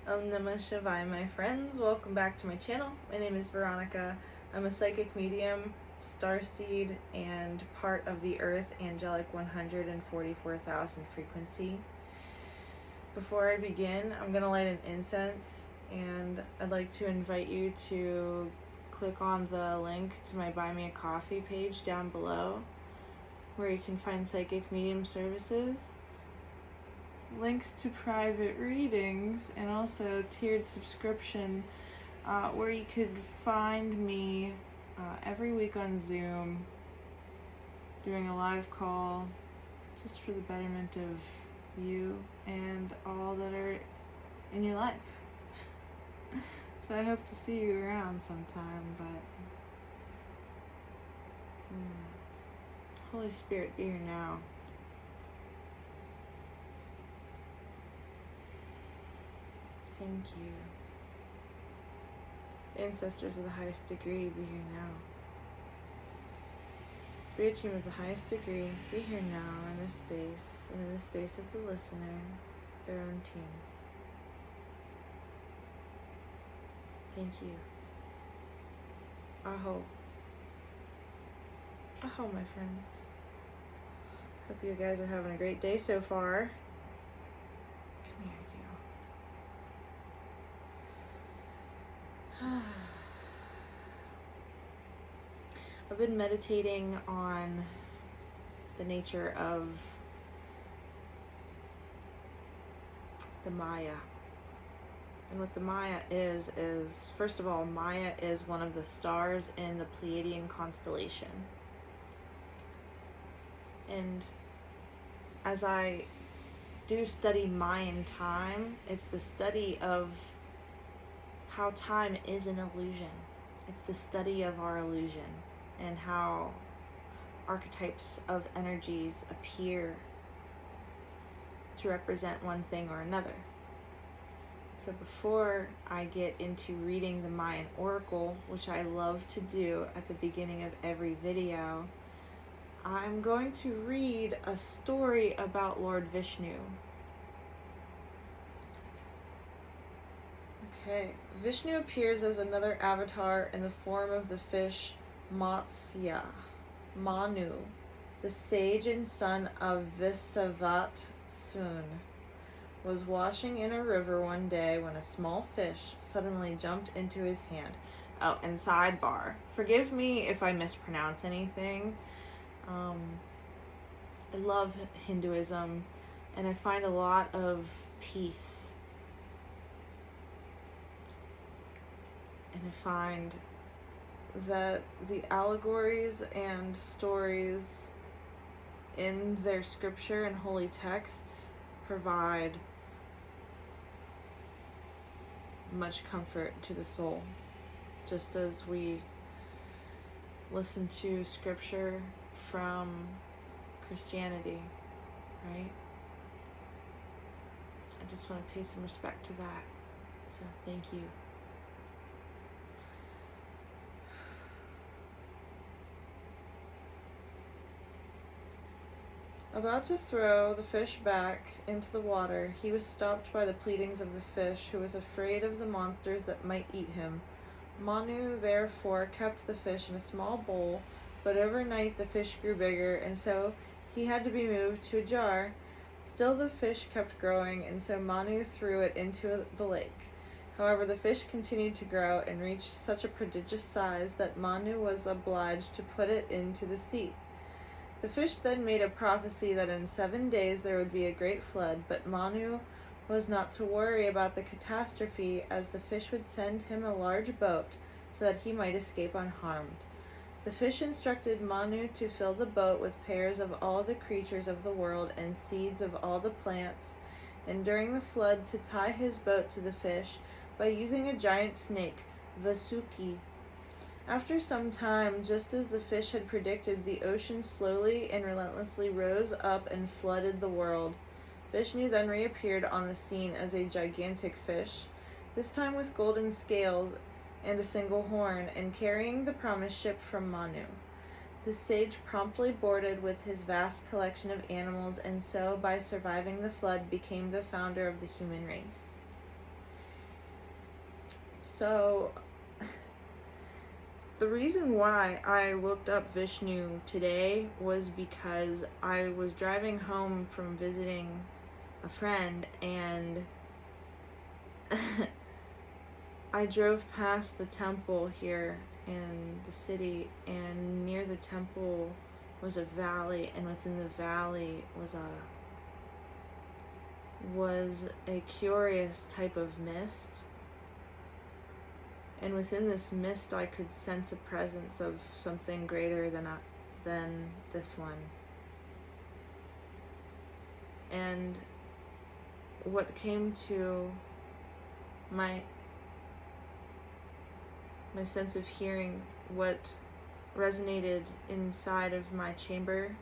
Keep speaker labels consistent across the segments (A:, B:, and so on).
A: Om Namah Shivaya, my friends. Welcome back to my channel. My name is Veronica. I'm a psychic medium, starseed, and part of the Earth Angelic 144,000 frequency. Before I begin, I'm going to light an incense, and I'd like to invite you to click on the link to my Buy Me a Coffee page down below, where you can find psychic medium services, links to private readings, and also tiered subscription where you could find me every week on Zoom doing a live call just for the betterment of you and all that are in your life. So I hope to see you around sometime, but Holy Spirit, be here now. Thank you. Ancestors of the highest degree, be here now. Spirit team of the highest degree, be here now in this space, and in the space of the listener, their own team. Thank you. Aho. Aho, my friends. Hope you guys are having a great day so far. Come here, you. I've been meditating on the nature of the Maia. And what the Maia is first of all, Maia is one of the stars in the Pleiadian constellation. And as I do study Mayan time, it's the study of how time is an illusion. It's the study of our illusion and how archetypes of energies appear to represent one thing or another. So before I get into reading the Mayan Oracle, which I love to do at the beginning of every video, I'm going to read a story about Lord Vishnu. Okay, Vishnu appears as another avatar in the form of the fish Matsya. Manu, the sage and son of Visavat Sun, was washing in a river one day when a small fish suddenly jumped into his hand. Oh, and sidebar, forgive me if I mispronounce anything. I love Hinduism, and I find a lot of peace. And I find that the allegories and stories in their scripture and holy texts provide much comfort to the soul, just as we listen to scripture from Christianity, right? I just want to pay some respect to that, so thank you. About to throw the fish back into the water, he was stopped by the pleadings of the fish, who was afraid of the monsters that might eat him. Manu therefore kept the fish in a small bowl, but overnight the fish grew bigger, and so he had to be moved to a jar. Still the fish kept growing, and so Manu threw it into the lake. However, the fish continued to grow and reached such a prodigious size that Manu was obliged to put it into the sea. The fish then made a prophecy that in 7 days there would be a great flood, but Manu was not to worry about the catastrophe, as the fish would send him a large boat so that he might escape unharmed. The fish instructed Manu to fill the boat with pairs of all the creatures of the world and seeds of all the plants, and during the flood to tie his boat to the fish by using a giant snake, Vasuki. After some time, just as the fish had predicted, the ocean slowly and relentlessly rose up and flooded the world. Vishnu then reappeared on the scene as a gigantic fish, this time with golden scales and a single horn, and carrying the promised ship from Manu. The sage promptly boarded with his vast collection of animals, and so, by surviving the flood, became the founder of the human race. So, the reason why I looked up Vishnu today was because I was driving home from visiting a friend, and I drove past the temple here in the city, and near the temple was a valley, and within the valley was a curious type of mist. And within this mist, I could sense a presence of something greater than this one. And what came to my sense of hearing, what resonated inside of my chamber,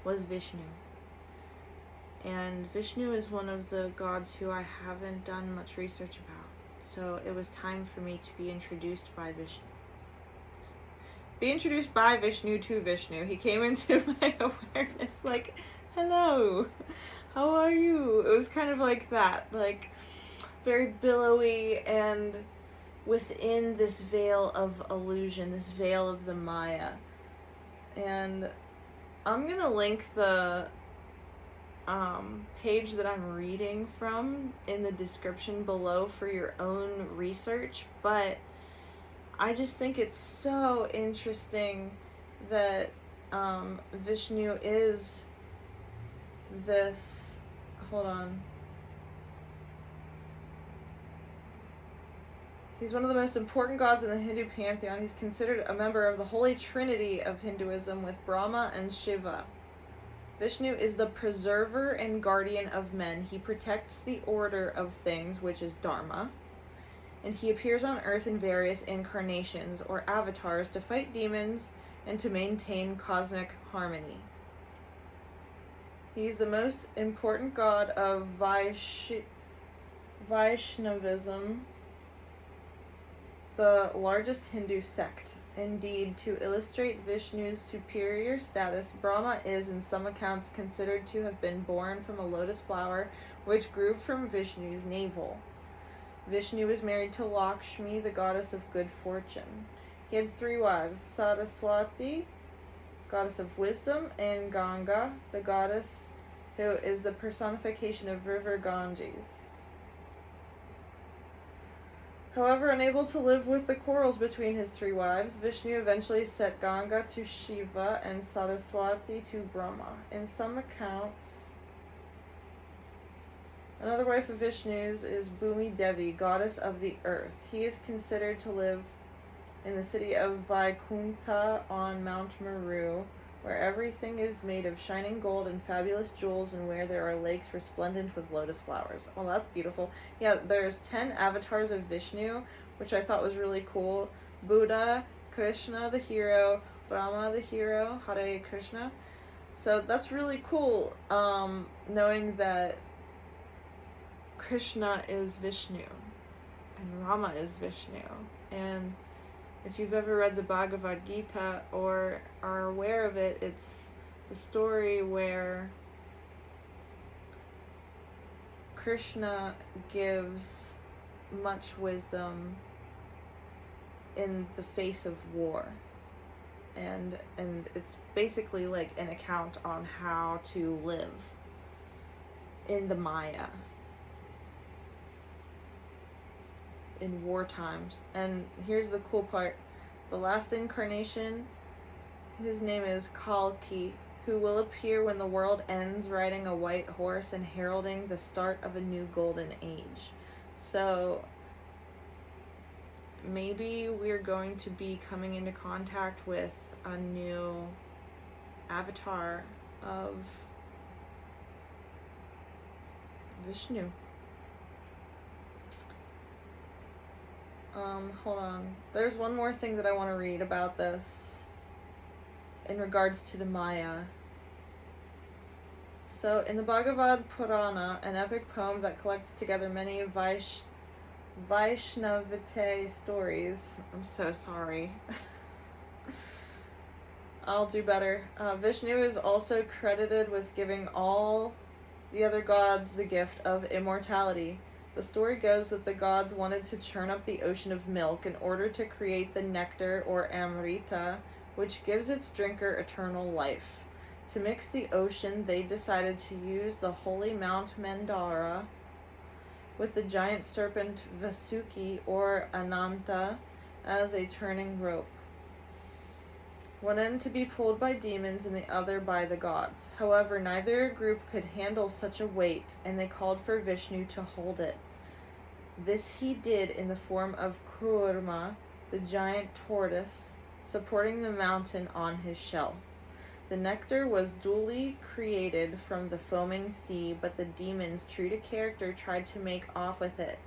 A: was Vishnu. And Vishnu is one of the gods who I haven't done much research about. So it was time for me to be introduced by Vishnu. To Vishnu. He came into my awareness like, hello, how are you? It was kind of like that, like very billowy and within this veil of illusion, this veil of the Maya. And I'm gonna link the page that I'm reading from in the description below for your own research, but I just think it's so interesting that Vishnu is this, hold on, he's one of the most important gods in the Hindu pantheon. He's considered a member of the Holy Trinity of Hinduism with Brahma and Shiva. Vishnu is the preserver and guardian of men. He protects the order of things, which is Dharma, and he appears on earth in various incarnations or avatars to fight demons and to maintain cosmic harmony. He's the most important god of Vaishnavism, the largest Hindu sect. Indeed, to illustrate Vishnu's superior status, Brahma is, in some accounts, considered to have been born from a lotus flower which grew from Vishnu's navel. Vishnu was married to Lakshmi, the goddess of good fortune. He had 3 wives, Saraswati, goddess of wisdom, and Ganga, the goddess who is the personification of river Ganges. However, unable to live with the quarrels between his 3 wives, Vishnu eventually set Ganga to Shiva and Saraswati to Brahma. In some accounts, another wife of Vishnu's is Bhumi Devi, goddess of the earth. He is considered to live in the city of Vaikunta on Mount Meru, where everything is made of shining gold and fabulous jewels, and where there are lakes resplendent with lotus flowers. Well, that's beautiful. Yeah, there's 10 avatars of Vishnu, which I thought was really cool. Buddha, Krishna the hero, Brahma the hero, Hare Krishna. So that's really cool, knowing that Krishna is Vishnu and Rama is Vishnu. And if you've ever read the Bhagavad Gita or are aware of it, it's the story where Krishna gives much wisdom in the face of war. And it's basically like an account on how to live in the Maya in war times. And here's the cool part. The last incarnation, his name is Kalki, who will appear when the world ends, riding a white horse and heralding the start of a new golden age. So maybe we're going to be coming into contact with a new avatar of Vishnu. Hold on. There's one more thing that I want to read about this in regards to the Maya. So, in the Bhagavad Purana, an epic poem that collects together many Vaishnavite stories. I'm so sorry. I'll do better. Vishnu is also credited with giving all the other gods the gift of immortality. The story goes that the gods wanted to churn up the ocean of milk in order to create the nectar, or amrita, which gives its drinker eternal life. To mix the ocean, they decided to use the holy Mount Mandara with the giant serpent Vasuki, or Ananta, as a turning rope. One end to be pulled by demons and the other by the gods. However, neither group could handle such a weight, and they called for Vishnu to hold it. This he did in the form of Kurma, the giant tortoise, supporting the mountain on his shell. The nectar was duly created from the foaming sea, but the demons, true to character, tried to make off with it.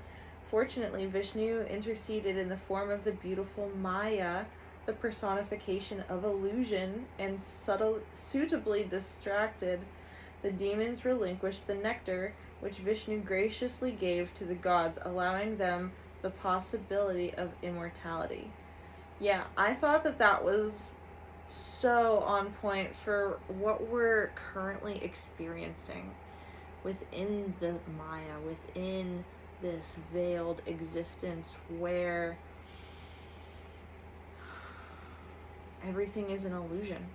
A: Fortunately, Vishnu interceded in the form of the beautiful Maia, the personification of illusion, and suitably distracted. The demons relinquished the nectar, which Vishnu graciously gave to the gods, allowing them the possibility of immortality. Yeah, I thought that was so on point for what we're currently experiencing within the Maya, within this veiled existence where everything is an illusion.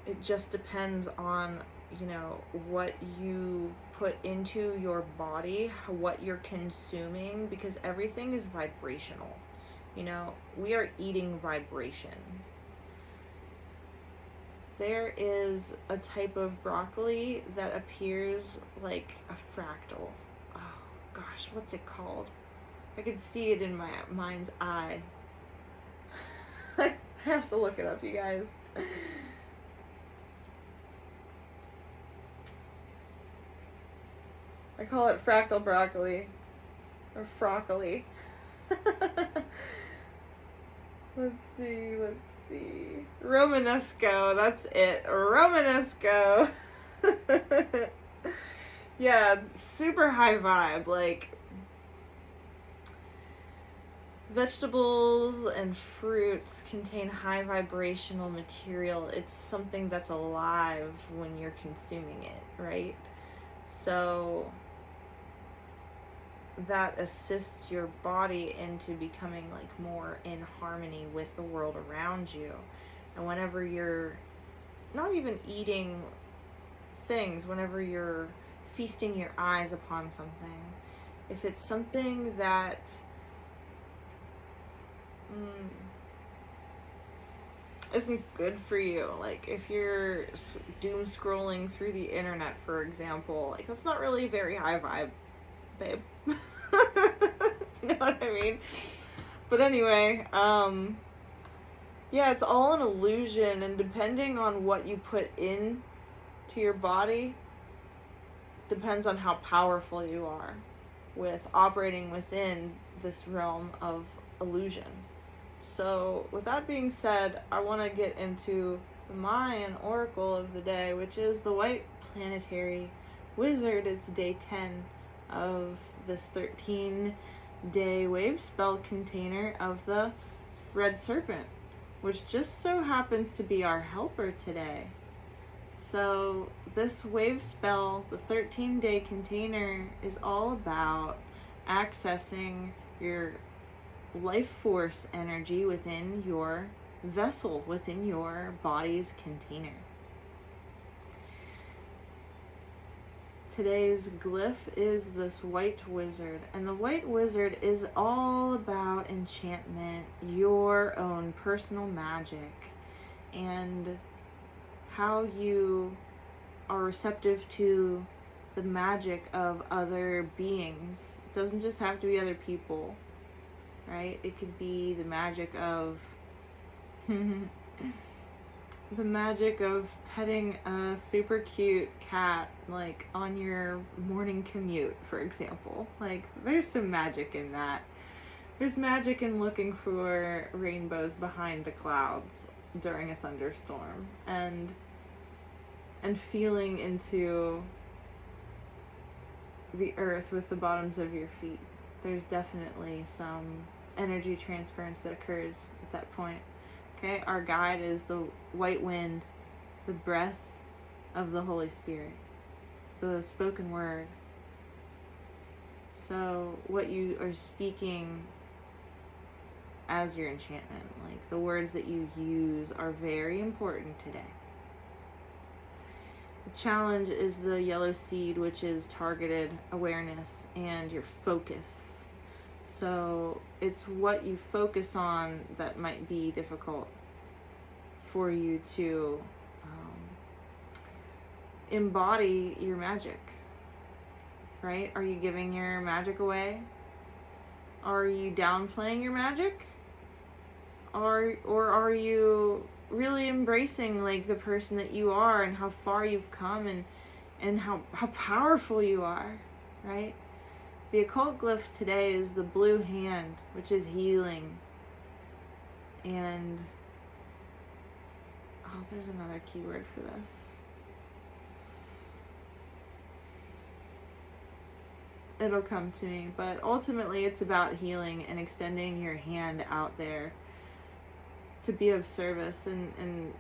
A: It just depends on, what you put into your body, what you're consuming, because everything is vibrational. We are eating vibration. There is a type of broccoli that appears like a fractal. Oh gosh, what's it called? I could see it in my mind's eye. I have to look it up, you guys. I call it fractal broccoli. Or froccoli. Let's see. Romanesco, that's it. Romanesco. Yeah, super high vibe. Like, vegetables and fruits contain high vibrational material. It's something that's alive when you're consuming it, right? So that assists your body into becoming like more in harmony with the world around you. And whenever you're not even eating things, whenever you're feasting your eyes upon something, if it's something that isn't good for you, like if you're doom scrolling through the internet, for example, like that's not really very high vibe, babe. You know what I mean? But anyway, yeah, it's all an illusion, and depending on what you put in to your body depends on how powerful you are with operating within this realm of illusion. So with that being said, I want to get into the Mayan oracle of the day, which is the White Planetary Wizard. It's day 10 of this 13-day wave spell container of the Red Serpent, which just so happens to be our helper today. So this wave spell, the 13-day container, is all about accessing your life force energy within your vessel, within your body's container. Today's glyph is this White Wizard, and the White Wizard is all about enchantment, your own personal magic, and how you are receptive to the magic of other beings. It doesn't just have to be other people, right? It could be the magic of the magic of petting a super cute cat, like on your morning commute, for example. Like, there's some magic in that. There's magic in looking for rainbows behind the clouds during a thunderstorm, and feeling into the earth with the bottoms of your feet. There's definitely some energy transference that occurs at that point. Okay, our guide is the white wind, the breath of the Holy Spirit. the spoken word. So what you are speaking as your enchantment, like the words that you use, are very important today. The challenge is the yellow seed, which is targeted awareness and your focus. So it's what you focus on that might be difficult for you to embody your magic, right? Are you giving your magic away? Are you downplaying your magic? Or are you really embracing like the person that you are and how far you've come and how powerful you are, right? The occult glyph today is the blue hand, which is healing. And there's another keyword for this. It'll come to me, but ultimately it's about healing and extending your hand out there to be of service and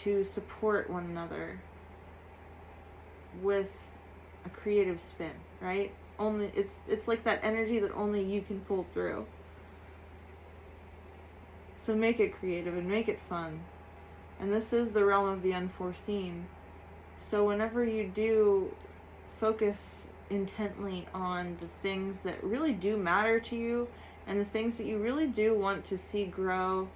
A: to support one another with a creative spin, right? Only it's like that energy that only you can pull through. So make it creative and make it fun. And this is the realm of the unforeseen. So whenever you do focus intently on the things that really do matter to you and the things that you really do want to see grow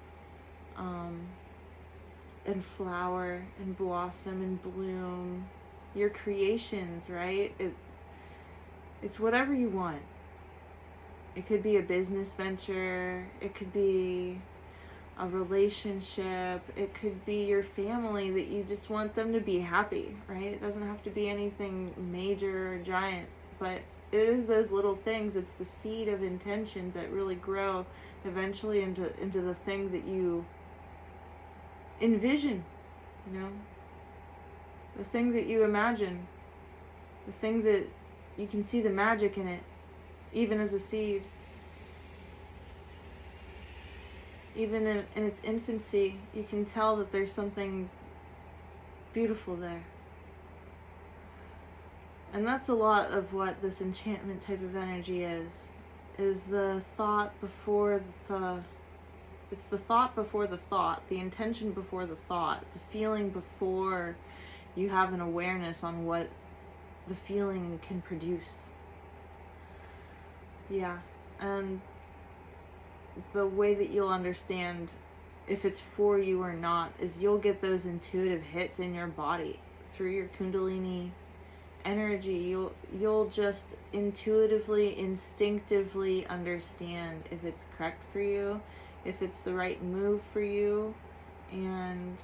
A: and flower and blossom and bloom, your creations, right? It's whatever you want. It could be a business venture, it could be a relationship, it could be your family that you just want them to be happy, right? It doesn't have to be anything major or giant, but it is those little things. It's the seed of intention that really grow eventually into the thing that you envision, you know? The thing that you imagine, the thing that you can see the magic in it, even as a seed. Even in its infancy, you can tell that there's something beautiful there. And that's a lot of what this enchantment type of energy is the thought before the it's the thought before the thought, the intention before the thought, the feeling before you have an awareness on what the feeling can produce. Yeah, and the way that you'll understand if it's for you or not is you'll get those intuitive hits in your body through your kundalini energy. You'll just intuitively, instinctively understand if it's correct for you, if it's the right move for you, and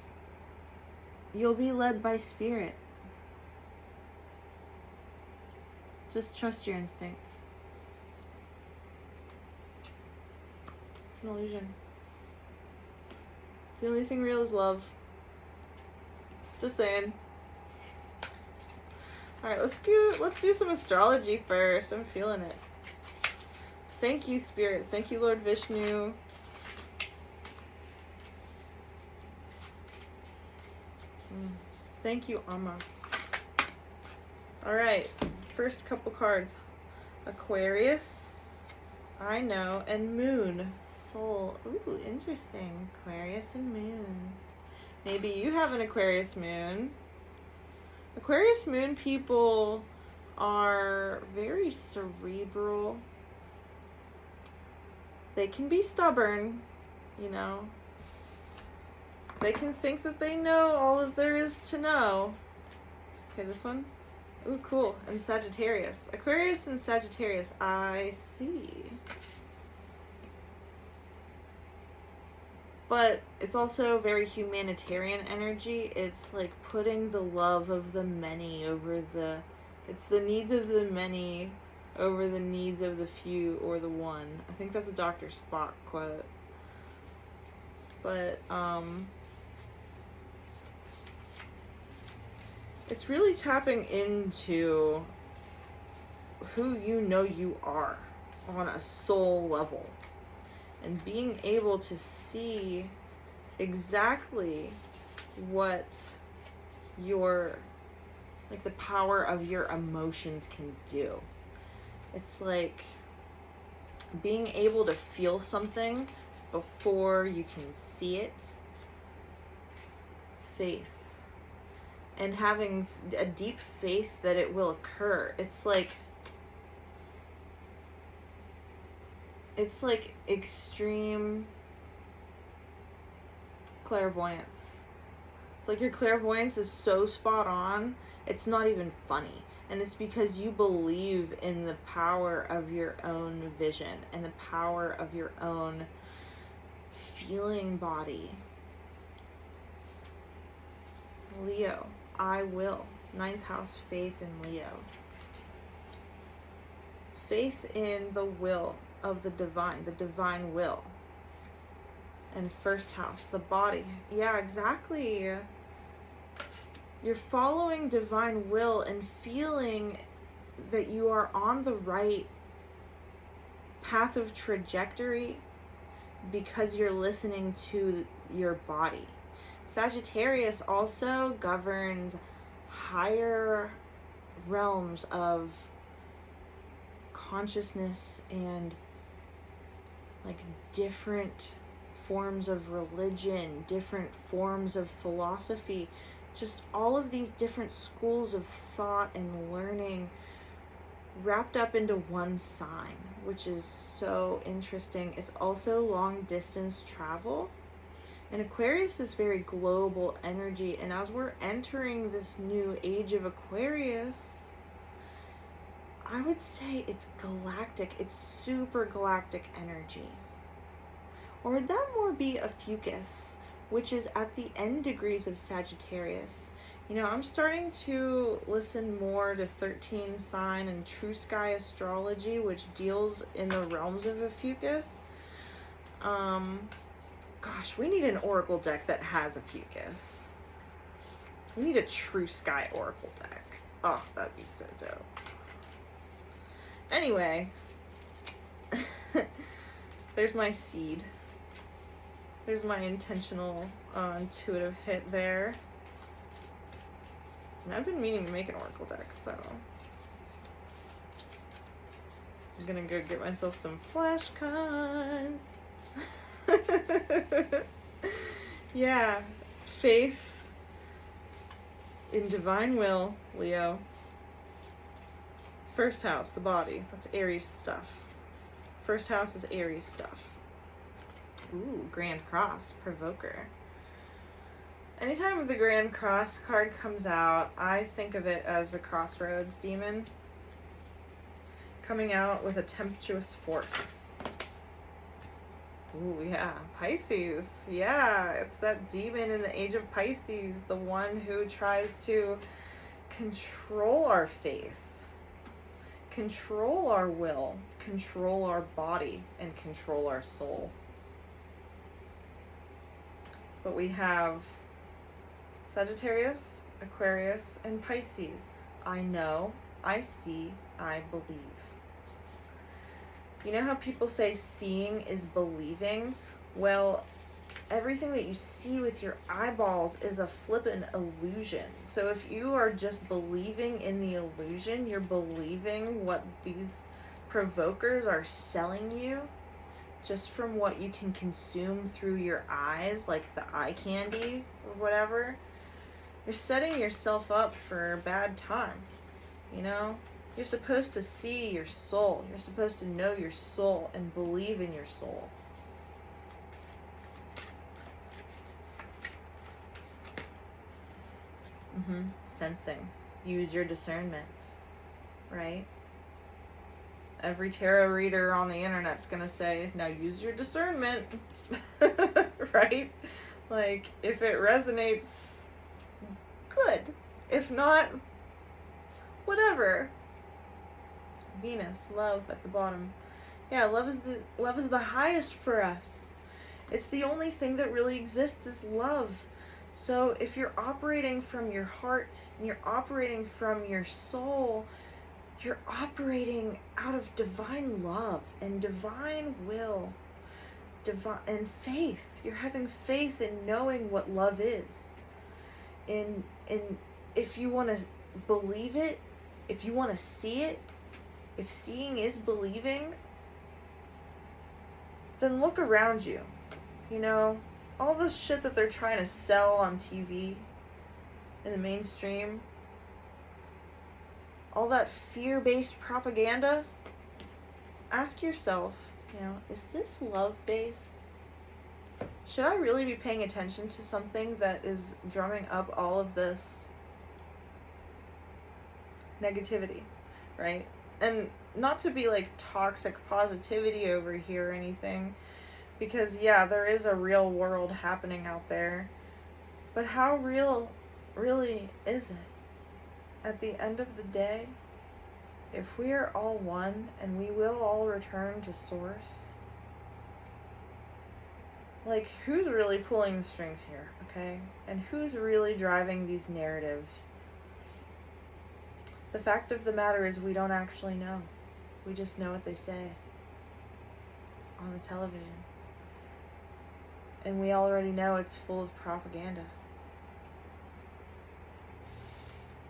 A: you'll be led by spirit. Just trust your instincts. An illusion. The only thing real is love. Just saying. Alright, let's do some astrology first. I'm feeling it. Thank you, Spirit. Thank you, Lord Vishnu. Thank you, Amma. Alright, first couple cards. Aquarius, I know, and Moon. Soul. Ooh, interesting. Aquarius and Moon. Maybe you have an Aquarius Moon. Aquarius Moon people are very cerebral. They can be stubborn, you know. They can think that they know all that there is to know. Okay, this one. Ooh, cool. And Sagittarius. Aquarius and Sagittarius. I see. But it's also very humanitarian energy. It's like putting the love of the many over it's the needs of the many over the needs of the few or the one. I think that's a Dr. Spock quote. But, it's really tapping into who you know you are on a soul level. And being able to see exactly what your like the power of your emotions can do. It's like being able to feel something before you can see it. Faith. And having a deep faith that it will occur. It's like extreme clairvoyance. It's like your clairvoyance is so spot on, it's not even funny. And it's because you believe in the power of your own vision and the power of your own feeling body. Leo, I will. 9th house, faith in Leo. Faith in the will of the divine will. And 1st house, the body. Yeah, exactly. You're following divine will and feeling that you are on the right path of trajectory because you're listening to your body. Sagittarius also governs higher realms of consciousness and like different forms of religion, different forms of philosophy, just all of these different schools of thought and learning wrapped up into one sign, which is so interesting. It's also long distance travel. And Aquarius is very global energy. And as we're entering this new age of Aquarius, I would say it's galactic. It's super galactic energy. Or would that more be a fucus, which is at the end degrees of Sagittarius? You know, I'm starting to listen more to 13 sign and true sky astrology, which deals in the realms of a fucus. Gosh, we need an oracle deck that has a fucus. We need a true sky oracle deck. Oh, that'd be so dope. Anyway, there's my seed. There's my intentional, intuitive hit there. And I've been meaning to make an oracle deck, so I'm gonna go get myself some flash cards. Yeah, faith in divine will, Leo. 1st house, the body. That's Aries stuff. 1st house is Aries stuff. Ooh, Grand Cross, Provoker. Anytime the Grand Cross card comes out, I think of it as the crossroads demon coming out with a temtuous force. Ooh, yeah, Pisces. Yeah, it's that demon in the age of Pisces, the one who tries to control our faith, control our will, control our body, and control our soul. But we have Sagittarius, Aquarius, and Pisces. I know, I see, I believe. You know how people say seeing is believing? Well, everything that you see with your eyeballs is a flippin' illusion. So if you are just believing in the illusion, you're believing what these provokers are selling you just from what you can consume through your eyes, like the eye candy or whatever. You're setting yourself up for a bad time, you know? You're supposed to see your soul. You're supposed to know your soul and believe in your soul. Sensing. Use your discernment, right? Every tarot reader on the internet's gonna say, now use your discernment, right? Like, if it resonates, good. If not, whatever. Venus, love at the bottom. Yeah, love is the highest for us. It's the only thing that really exists is love. So if you're operating from your heart and you're operating from your soul, you're operating out of divine love and divine will, and faith. You're having faith in knowing what love is. In if you want to believe it, if you want to see it, if seeing is believing, then look around you. You know, all the shit that they're trying to sell on TV in the mainstream, all that fear-based propaganda, ask yourself, you know, is this love-based? Should I really be paying attention to something that is drumming up all of this negativity, right? And not to be like toxic positivity over here or anything, because yeah, there is a real world happening out there, but how real really is it? At the end of the day, if we are all one and we will all return to source, like, who's really pulling the strings here, okay? And who's really driving these narratives? The fact of the matter is we don't actually know. We just know what they say on the television. And we already know it's full of propaganda.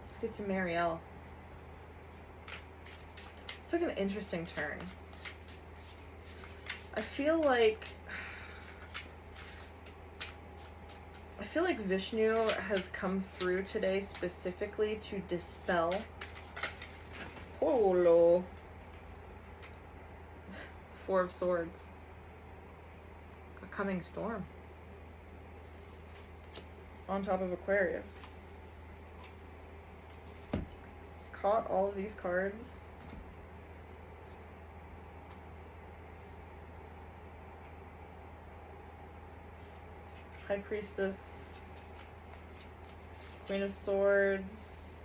A: Let's get to Marielle. This took an interesting turn. I feel like Vishnu has come through today specifically to dispel Four of Swords. A coming storm. On top of Aquarius. Caught all of these cards. High Priestess, Queen of Swords,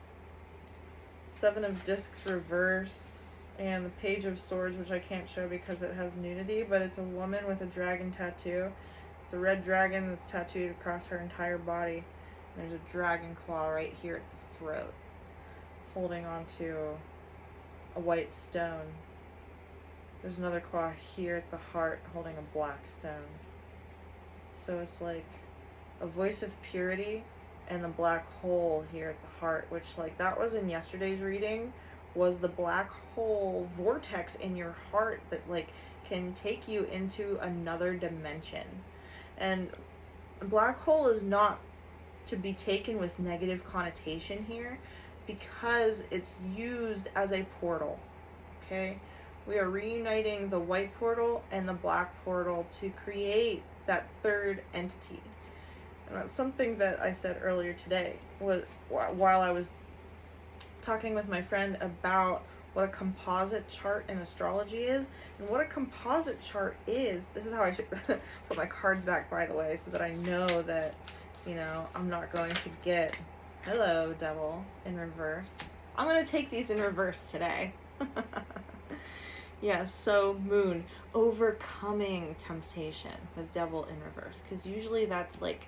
A: Seven of Discs reverse, and the Page of Swords, which I can't show because it has nudity, but it's a woman with a dragon tattoo. It's a red dragon that's tattooed across her entire body. And there's a dragon claw right here at the throat, holding onto a white stone. There's another claw here at the heart, holding a black stone. So it's like a voice of purity and the black hole here at the heart, which, like, that was in yesterday's reading, was the black hole vortex in your heart that, like, can take you into another dimension. And a black hole is not to be taken with negative connotation here, because it's used as a portal, okay? We are reuniting the white portal and the black portal to create that third entity. And that's something that I said earlier today, was while I was talking with my friend about what a composite chart in astrology is. And what a composite chart is, this is how I should put my cards back, by the way, so that I know that, you know, I'm not going to get, hello, devil, in reverse. I'm going to take these in reverse today. Yes, so Moon, overcoming temptation with Devil in reverse, because usually that's like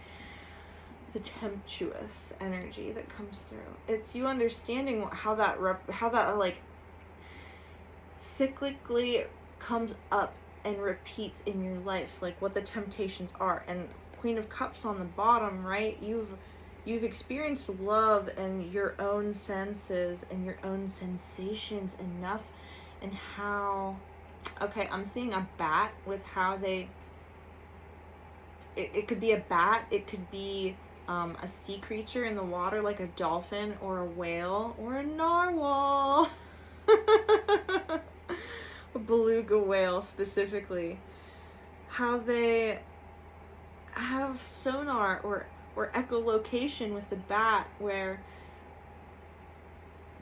A: the temptuous energy that comes through. It's you understanding how that like cyclically comes up and repeats in your life, like what the temptations are. And Queen of Cups on the bottom, right? You've experienced love and your own senses and your own sensations enough. And how, okay, I'm seeing a bat with how it could be a bat, it could be a sea creature in the water like a dolphin or a whale or a narwhal. A beluga whale specifically. How they have sonar or echolocation with the bat, where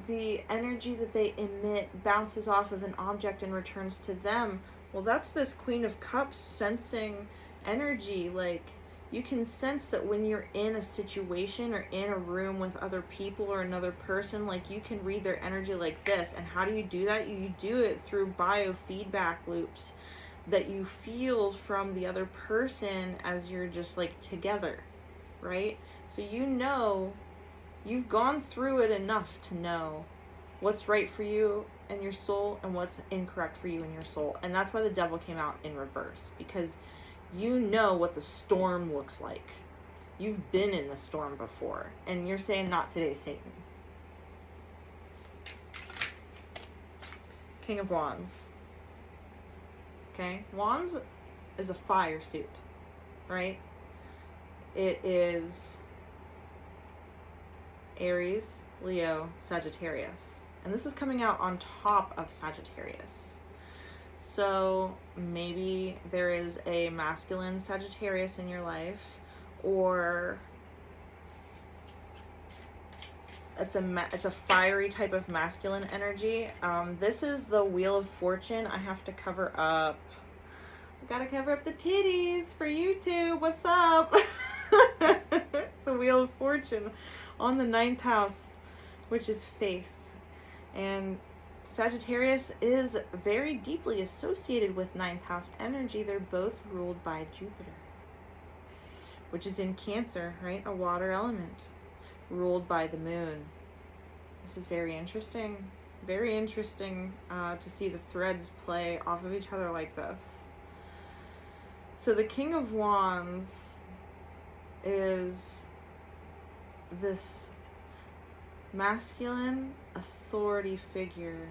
A: the energy that they emit bounces off of an object and returns to them. Well, that's this Queen of Cups sensing energy. Like, you can sense that when you're in a situation or in a room with other people or another person, like, you can read their energy like this. And how do you do that? You do it through biofeedback loops that you feel from the other person as you're just like together, right? So you know, you've gone through it enough to know what's right for you and your soul and what's incorrect for you and your soul. And that's why the Devil came out in reverse, because you know what the storm looks like. You've been in the storm before, and you're saying, not today, Satan. King of Wands. Okay? Wands is a fire suit, right? It is Aries, Leo, Sagittarius. And this is coming out on top of Sagittarius. So maybe there is a masculine Sagittarius in your life, or it's a fiery type of masculine energy. This is the Wheel of Fortune. I have to cover up. I gotta cover up the titties for YouTube. What's up? The Wheel of Fortune on the 9th house, which is faith. And Sagittarius is very deeply associated with 9th house energy. They're both ruled by Jupiter, which is in Cancer, right? A water element, ruled by the moon. This is very interesting. Very interesting to see the threads play off of each other like this. So the King of Wands is this masculine authority figure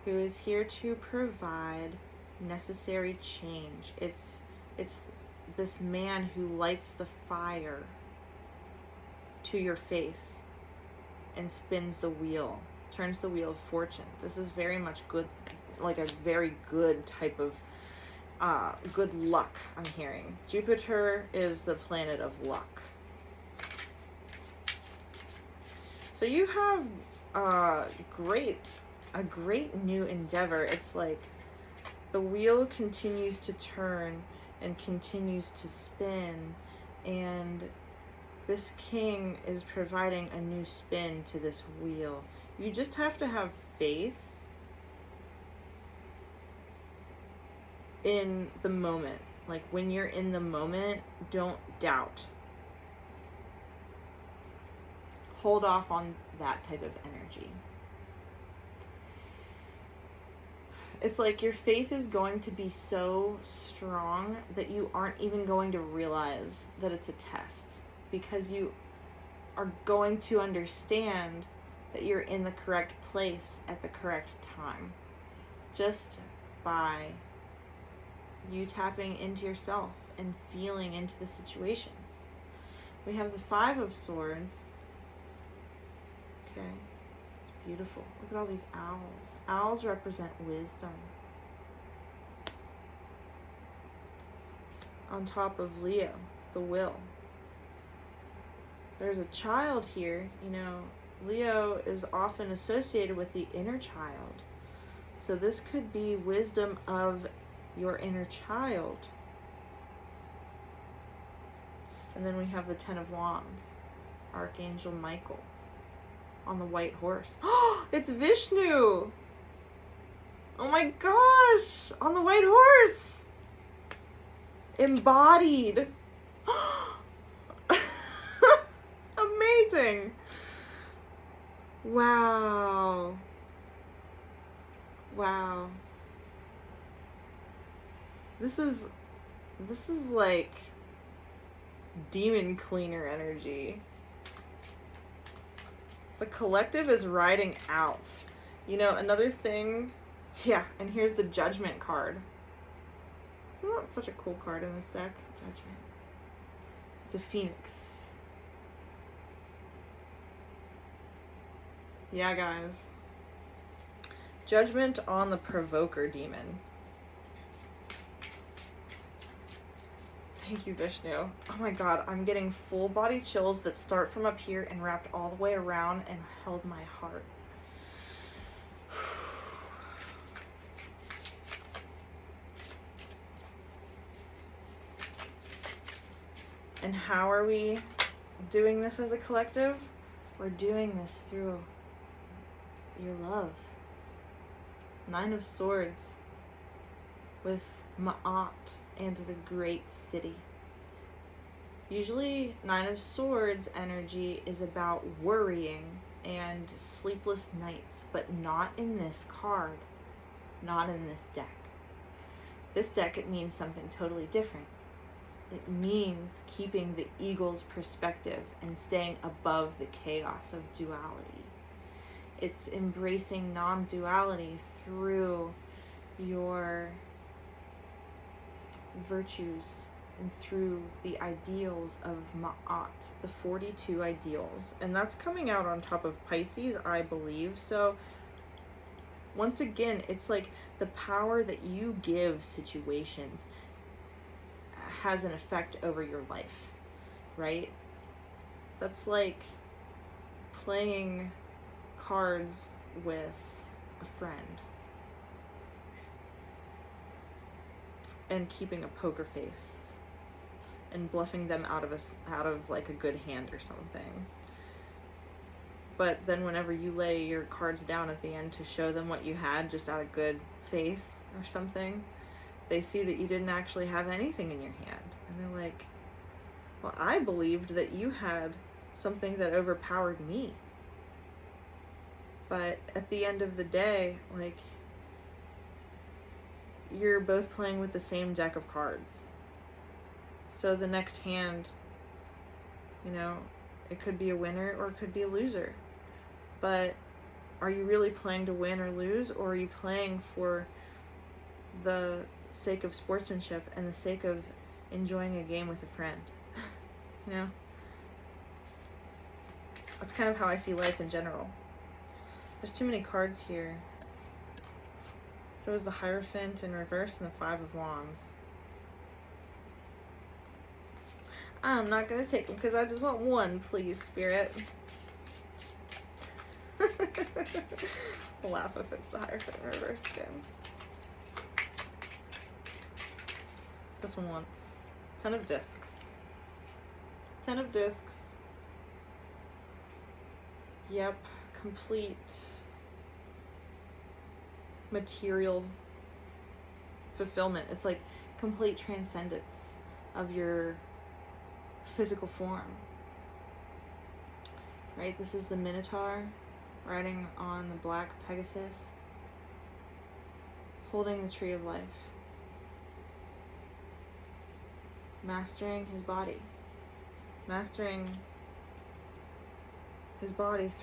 A: who is here to provide necessary change. It's this man who lights the fire to your faith and spins the wheel, turns the wheel of fortune. This is very much good, like a very good type of good luck, I'm hearing. Jupiter is the planet of luck. So you have a great new endeavor. It's like the wheel continues to turn and continues to spin, and this king is providing a new spin to this wheel. You just have to have faith in the moment. Like when you're in the moment, don't doubt. Hold off on that type of energy. It's like your faith is going to be so strong that you aren't even going to realize that it's a test, because you are going to understand that you're in the correct place at the correct time, just by you tapping into yourself and feeling into the situations. We have the 5 of Swords. Okay, it's beautiful. Look at all these owls. Owls represent wisdom. On top of Leo, the will. There's a child here. You know, Leo is often associated with the inner child. So this could be wisdom of your inner child. And then we have the 10 of Wands, Archangel Michael on the white horse. Oh, it's Vishnu! Oh my gosh! On the white horse! Embodied! Amazing! Wow. Wow. This is like demon cleaner energy. The collective is riding out. You know, another thing, yeah, and here's the Judgment card. Isn't that such a cool card in this deck? Judgment. It's a phoenix. Yeah, guys. Judgment on the provoker demon. Thank you, Vishnu. Oh my god, I'm getting full body chills that start from up here and wrapped all the way around and held my heart. And how are we doing this as a collective? We're doing this through your love. 9 of Swords with Ma'at and the great city. Usually 9 of Swords energy is about worrying and sleepless nights, but not in this card, not in this deck. This deck, it means something totally different. It means keeping the eagle's perspective and staying above the chaos of duality. It's embracing non-duality through your virtues and through the ideals of Ma'at, the 42 ideals. And that's coming out on top of Pisces, I believe. So once again, it's like the power that you give situations has an effect over your life, right? That's like playing cards with a friend and keeping a poker face and bluffing them out of like a good hand or something. But then whenever you lay your cards down at the end to show them what you had just out of good faith or something, they see that you didn't actually have anything in your hand. And they're like, well, I believed that you had something that overpowered me. But at the end of the day, like, you're both playing with the same deck of cards. So the next hand, you know, it could be a winner or it could be a loser. But are you really playing to win or lose, or are you playing for the sake of sportsmanship and the sake of enjoying a game with a friend? You know? That's kind of how I see life in general. There's too many cards here. There was the Hierophant in reverse and the Five of Wands. I'm not going to take them because I just want one, please, Spirit. I'll laugh if it's the Hierophant in reverse again. This one wants 10 of discs. 10 of discs. Yep, complete material fulfillment. It's like complete transcendence of your physical form. Right? This is the Minotaur riding on the black Pegasus, holding the tree of life, mastering his body,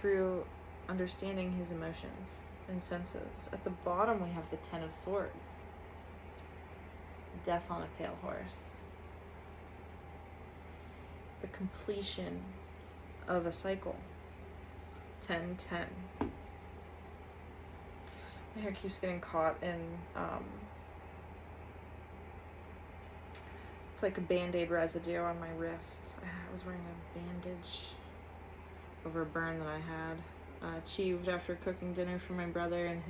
A: through understanding his emotions and senses. At the bottom we have the 10 of Swords, death on a pale horse, the completion of a cycle. 10, 10. My hair keeps getting caught in, it's like a Band-Aid residue on my wrist. I was wearing a bandage over a burn that I had achieved after cooking dinner for my brother and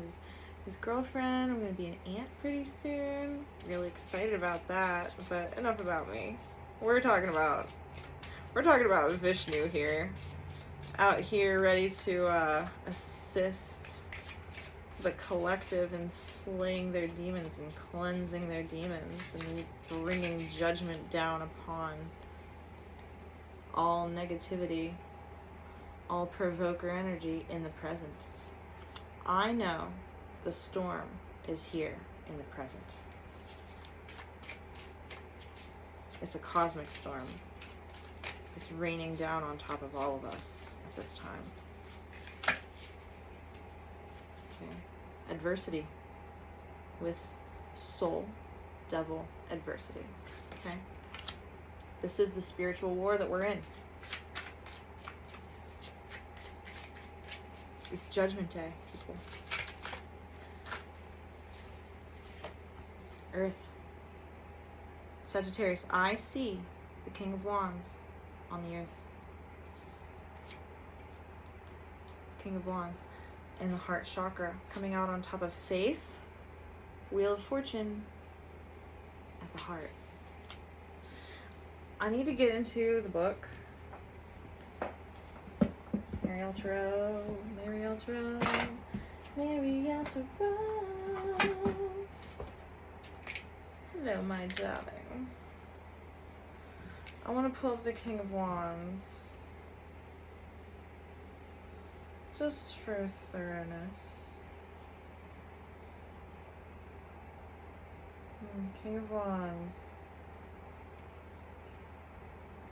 A: his girlfriend. I'm going to be an aunt pretty soon. Really excited about that, but enough about me. We're talking about Vishnu here. Out here ready to assist the collective in slaying their demons and cleansing their demons and bringing judgment down upon all negativity, all provoker energy in the present. I know the storm is here in the present. It's a cosmic storm. It's raining down on top of all of us at this time. Okay. Adversity with soul, devil, adversity. Okay. This is the spiritual war that we're in. It's Judgment Day, people. Earth. Sagittarius, I see the King of Wands on the earth. King of Wands and the heart chakra coming out on top of faith, Wheel of Fortune at the heart. I need to get into the book. Mariel Tarot, Mariel Tarot, Mariel Tarot. Hello, my darling. I want to pull up the King of Wands, just for thoroughness. King of Wands.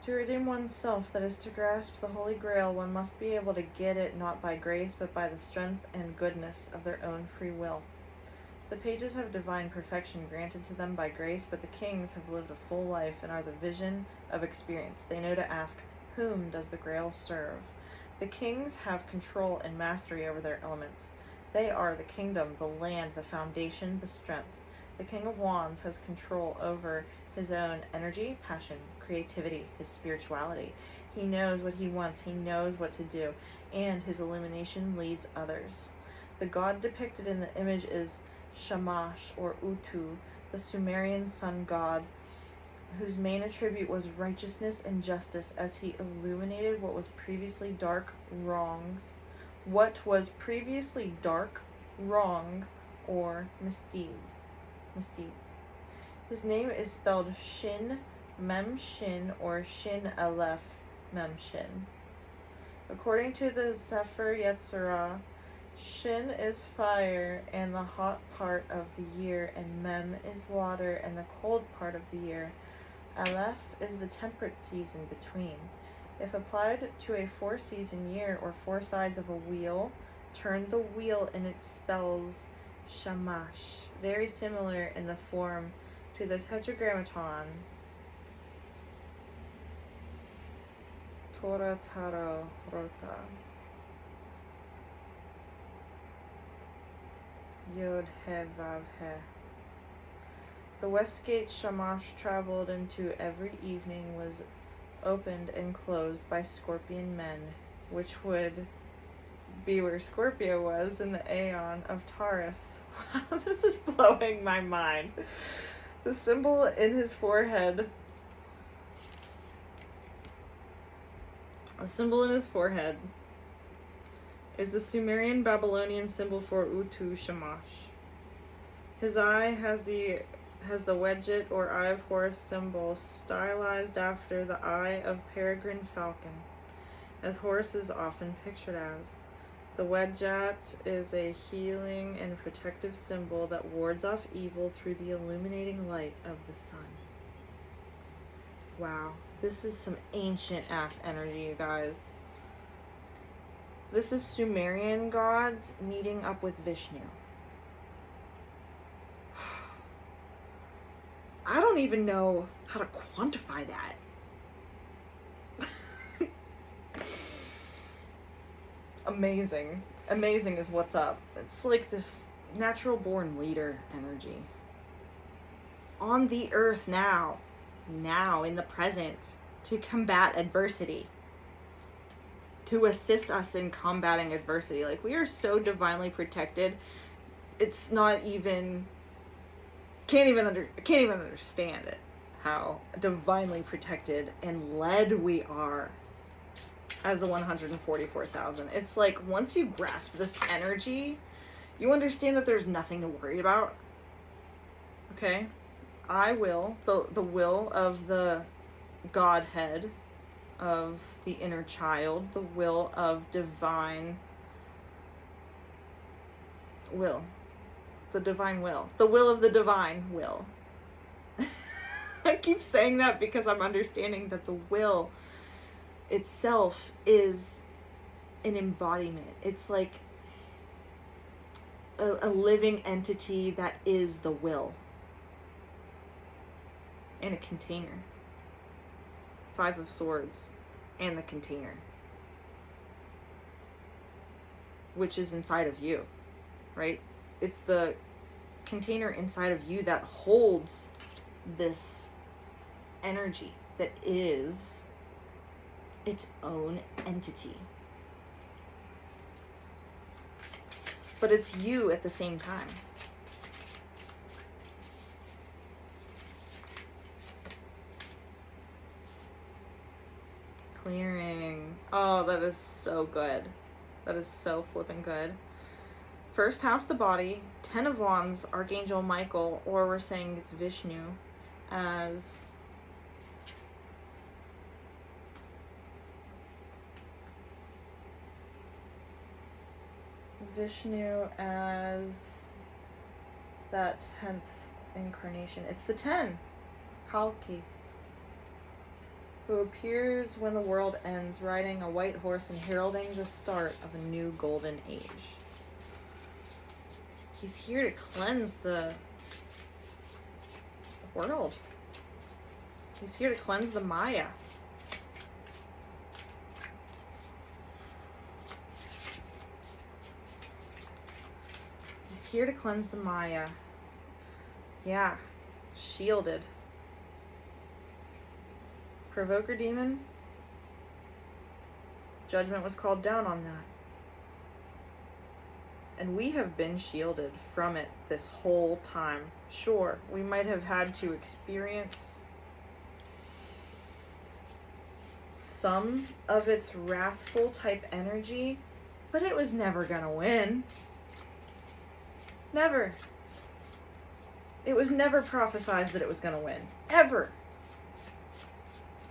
A: To redeem oneself, that is to grasp the Holy Grail, one must be able to get it not by grace, but by the strength and goodness of their own free will. The pages have divine perfection granted to them by grace, but the kings have lived a full life and are the vision of experience. They know to ask, whom does the Grail serve? The kings have control and mastery over their elements. They are the kingdom, the land, the foundation, the strength. The King of Wands has control over his own energy, passion, creativity, his spirituality. He knows what he wants, he knows what to do, and his illumination leads others. The god depicted in the image is Shamash, or Utu, the Sumerian sun god, whose main attribute was righteousness and justice, as he illuminated what was previously dark wrongs. What was previously dark, wrong, or misdeeds. His name is spelled Shin Mem Shin, or Shin Aleph Mem Shin. According to the Sefer Yetzirah, Shin is fire and the hot part of the year, and Mem is water and the cold part of the year. Aleph is the temperate season between. If applied to a 4-season year or 4 sides of a wheel, turn the wheel and it spells Shamash, very similar in the form to the Tetragrammaton. Torah Taro Rota. Yod He Vav He. The west gate Shamash traveled into every evening was opened and closed by scorpion men, which would be where Scorpio was in the Aeon of Taurus. Wow, this is blowing my mind. The symbol in his forehead. A symbol in his forehead is the Sumerian Babylonian symbol for Utu Shamash. His eye has the wedget or eye of Horus symbol stylized after the eye of peregrine falcon, as Horus is often pictured as. The wedget is a healing and protective symbol that wards off evil through the illuminating light of the sun. Wow, this is some ancient ass energy, you guys. This is Sumerian gods meeting up with Vishnu. I don't even know how to quantify that. Amazing. Amazing is what's up. It's like this natural born leader energy. On the earth now in the present, to combat adversity. To assist us in combating adversity. Like, we are so divinely protected. It's not even, can't even understand it. How divinely protected and led we are as the 144,000. It's like, once you grasp this energy, you understand that there's nothing to worry about. Okay? I will, the will of the Godhead, of the inner child, the will of divine will. The divine will. The will of the divine will. I keep saying that because I'm understanding that the will itself is an embodiment. It's like a living entity that is the will. And a container. 5 of Swords and the container, which is inside of you, right? It's the container inside of you that holds this energy that is its own entity. But it's you at the same time. Clearing. Oh, that is so good. That is so flippin' good. First house, the body. 10 of Wands, Archangel Michael, or we're saying it's Vishnu, as that 10th incarnation. It's the 10. Kalki. who appears when the world ends, riding a white horse and heralding the start of a new golden age. He's here to cleanse the world. He's here to cleanse the Maia. He's here to cleanse the Maia. Yeah, shielded. Provoker demon. Judgment was called down on that. And we have been shielded from it this whole time. Sure, we might have had to experience some of its wrathful type energy, but it was never gonna win. Never. It was never prophesized that it was gonna win. Ever.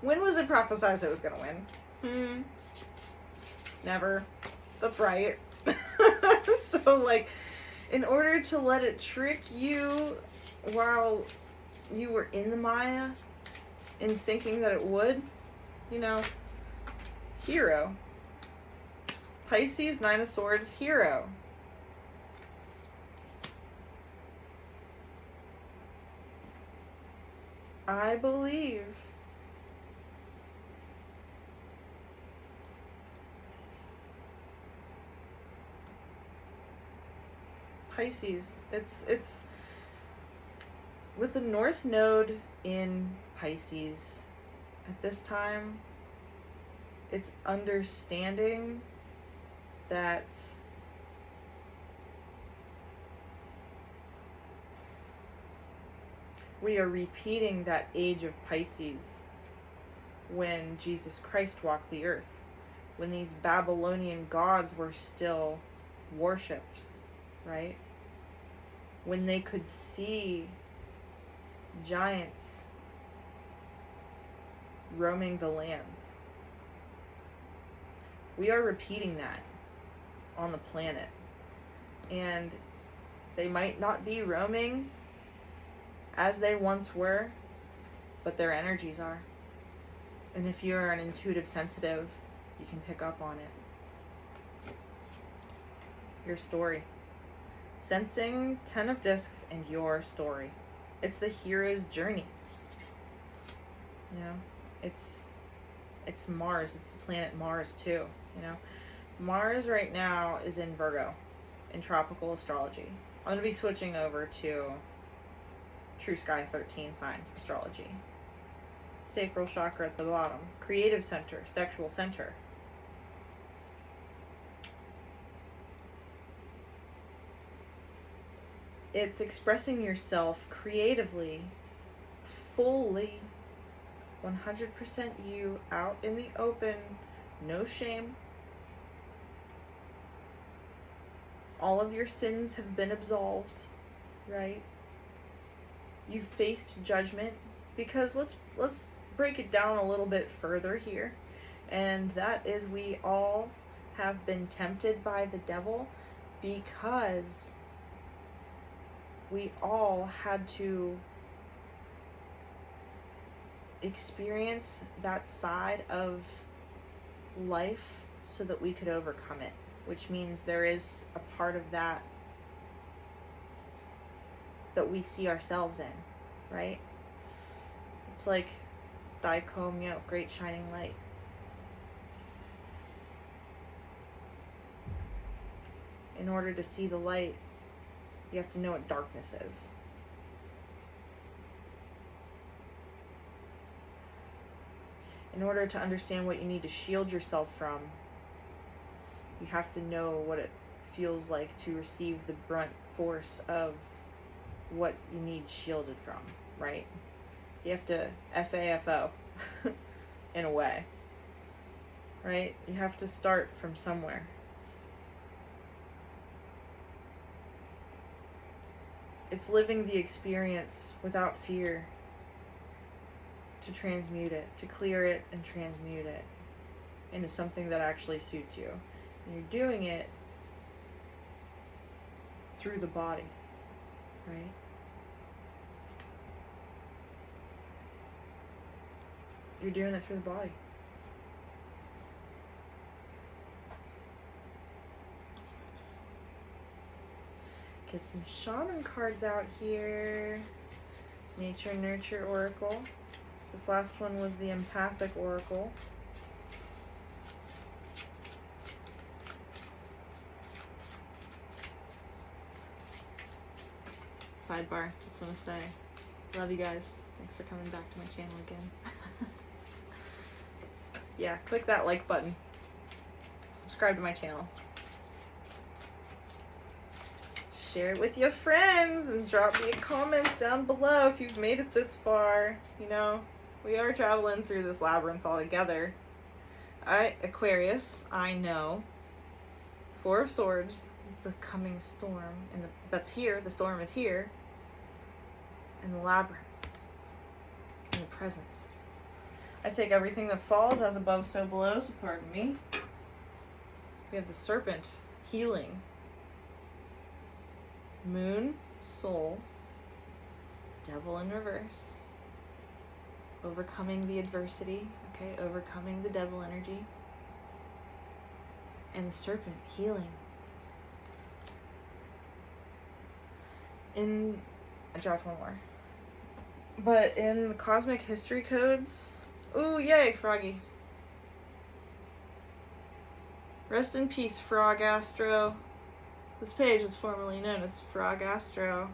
A: When was it prophesized it was gonna win? Never. That's right. So, like, in order to let it trick you while you were in the Maia in thinking that it would, you know, hero. Pisces, Nine of Swords, hero. I believe Pisces. It's with the North Node in Pisces at this time. It's understanding that we are repeating that age of Pisces when Jesus Christ walked the earth, when these Babylonian gods were still worshipped, right? When they could see giants roaming the lands. We are repeating that on the planet. And they might not be roaming as they once were, but their energies are. And if you're an intuitive sensitive, you can pick up on it. Your story. Sensing, 10 of Discs, and your story. It's the hero's journey. You know, it's Mars. It's the planet Mars too. You know, Mars right now is in Virgo, in tropical astrology. I'm going to be switching over to True Sky 13 sign astrology. Sacral chakra at the bottom. Creative center, sexual center. It's expressing yourself creatively, fully, 100% you, out in the open, no shame. All of your sins have been absolved, right? You've faced judgment, because let's break it down a little bit further here. And that is, we all have been tempted by the devil because we all had to experience that side of life so that we could overcome it, which means there is a part of that we see ourselves in, right? It's like Daikoumyo, great shining light. In order to see the light, you have to know what darkness is. In order to understand what you need to shield yourself from, you have to know what it feels like to receive the brunt force of what you need shielded from, right? You have to FAFO in a way, right? You have to start from somewhere. It's living the experience without fear to transmute it, to clear it and transmute it into something that actually suits you. And you're doing it through the body, right? you're doing it through the body. Get some shaman cards out here. Nature Nurture Oracle. This last one was the Empathic Oracle. Sidebar, just want to say, love you guys. Thanks for coming back to my channel again. Yeah, click that like button. Subscribe to my channel. Share it with your friends and drop me a comment down below if you've made it this far. You know, we are traveling through this labyrinth all together. Aquarius, I know. Four of Swords, the coming storm, and that's here. The storm is here. And the labyrinth, in the present. I take everything that falls as above, so below, so pardon me. We have the Serpent, healing. Moon, soul. Devil in reverse. Overcoming the adversity, okay? Overcoming the devil energy. And the Serpent, healing. I dropped one more. But in the cosmic history codes, ooh, yay, Froggy. Rest in peace, Frog Astro. This page is formerly known as Frog Astro.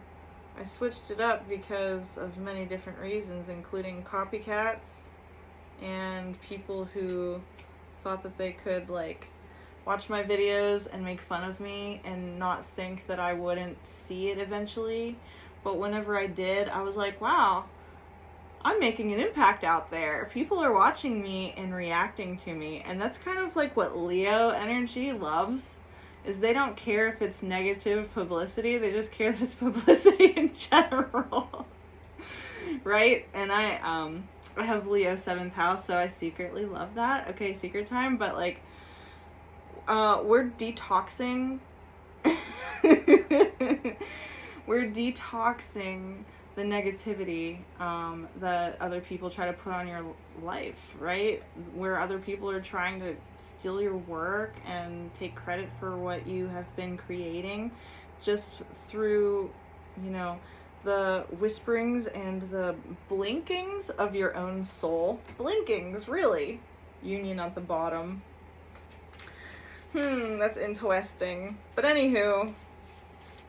A: I switched it up because of many different reasons, including copycats and people who thought that they could, like, watch my videos and make fun of me and not think that I wouldn't see it eventually. But whenever I did, I was like, wow, I'm making an impact out there. People are watching me and reacting to me. And that's kind of like what Leo energy loves, is they don't care if it's negative publicity. They just care that it's publicity in general. Right? And I have Leo 7th house, so I secretly love that. Okay, secret time, but like, we're detoxing. We're detoxing the negativity that other people try to put on your life, right? Where other people are trying to steal your work and take credit for what you have been creating just through, you know, the whisperings and the blinkings of your own soul. Blinkings, really. Union at the bottom. That's interesting. But anywho,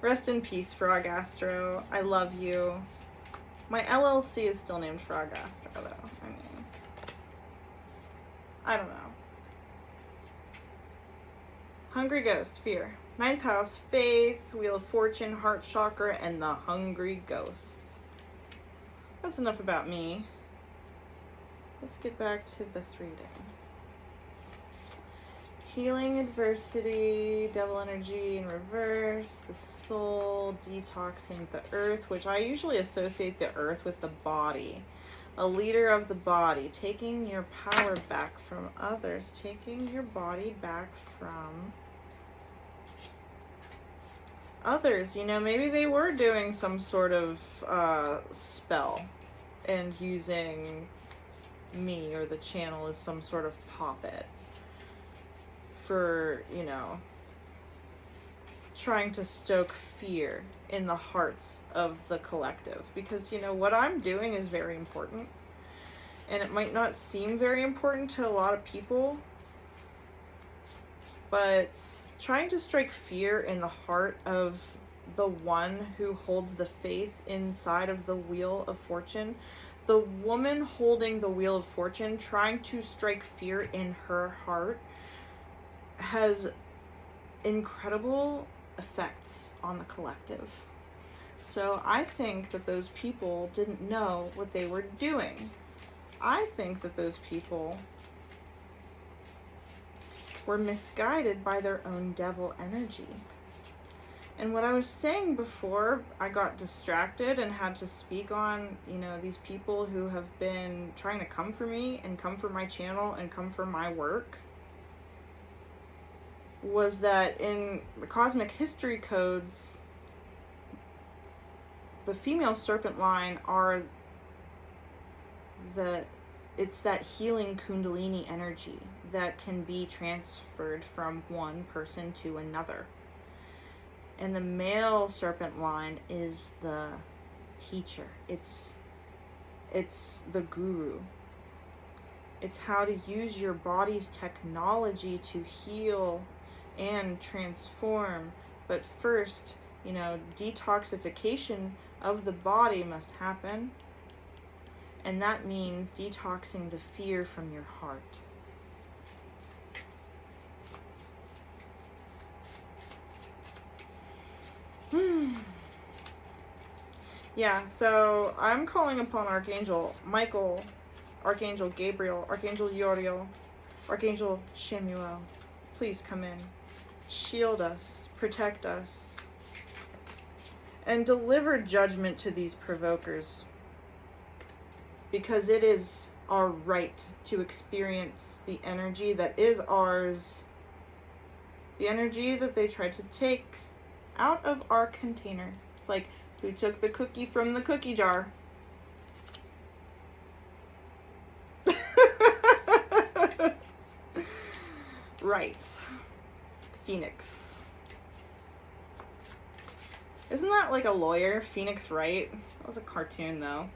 A: rest in peace, Frog Astro. I love you. My LLC is still named Frog Astro, though. I mean, I don't know. Hungry Ghost, Fear. 9th house, Faith, Wheel of Fortune, Heart Chakra, and the Hungry Ghost. That's enough about me. Let's get back to this reading. Healing, adversity, devil energy in reverse, the soul, detoxing the earth, which I usually associate the earth with the body. A leader of the body, taking your power back from others, taking your body back from others. You know, maybe they were doing some sort of spell and using me or the channel as some sort of puppet for, you know, trying to stoke fear in the hearts of the collective. Because, you know, what I'm doing is very important. And it might not seem very important to a lot of people. But trying to strike fear in the heart of the one who holds the faith inside of the Wheel of Fortune, the woman holding the Wheel of Fortune, trying to strike fear in her heart, has incredible effects on the collective. So I think that those people didn't know what they were doing. I think that those people were misguided by their own devil energy. And what I was saying before I got distracted and had to speak on, you know, these people who have been trying to come for me and come for my channel and come for my work, was that in the cosmic history codes, the female serpent line are the it's that healing Kundalini energy that can be transferred from one person to another. And the male serpent line is the teacher. It's the guru. It's how to use your body's technology to heal and transform. But first, detoxification of the body must happen. And that means detoxing the fear from your heart. Yeah, so I'm calling upon Archangel Michael, Archangel Gabriel, Archangel Uriel, Archangel Shemuel. Please come in. Shield us, protect us, and deliver judgment to these provokers. Because it is our right to experience the energy that is ours. The energy that they tried to take out of our container. It's like, who took the cookie from the cookie jar? Right. Phoenix. Isn't that like a lawyer? Phoenix Wright? That was a cartoon though.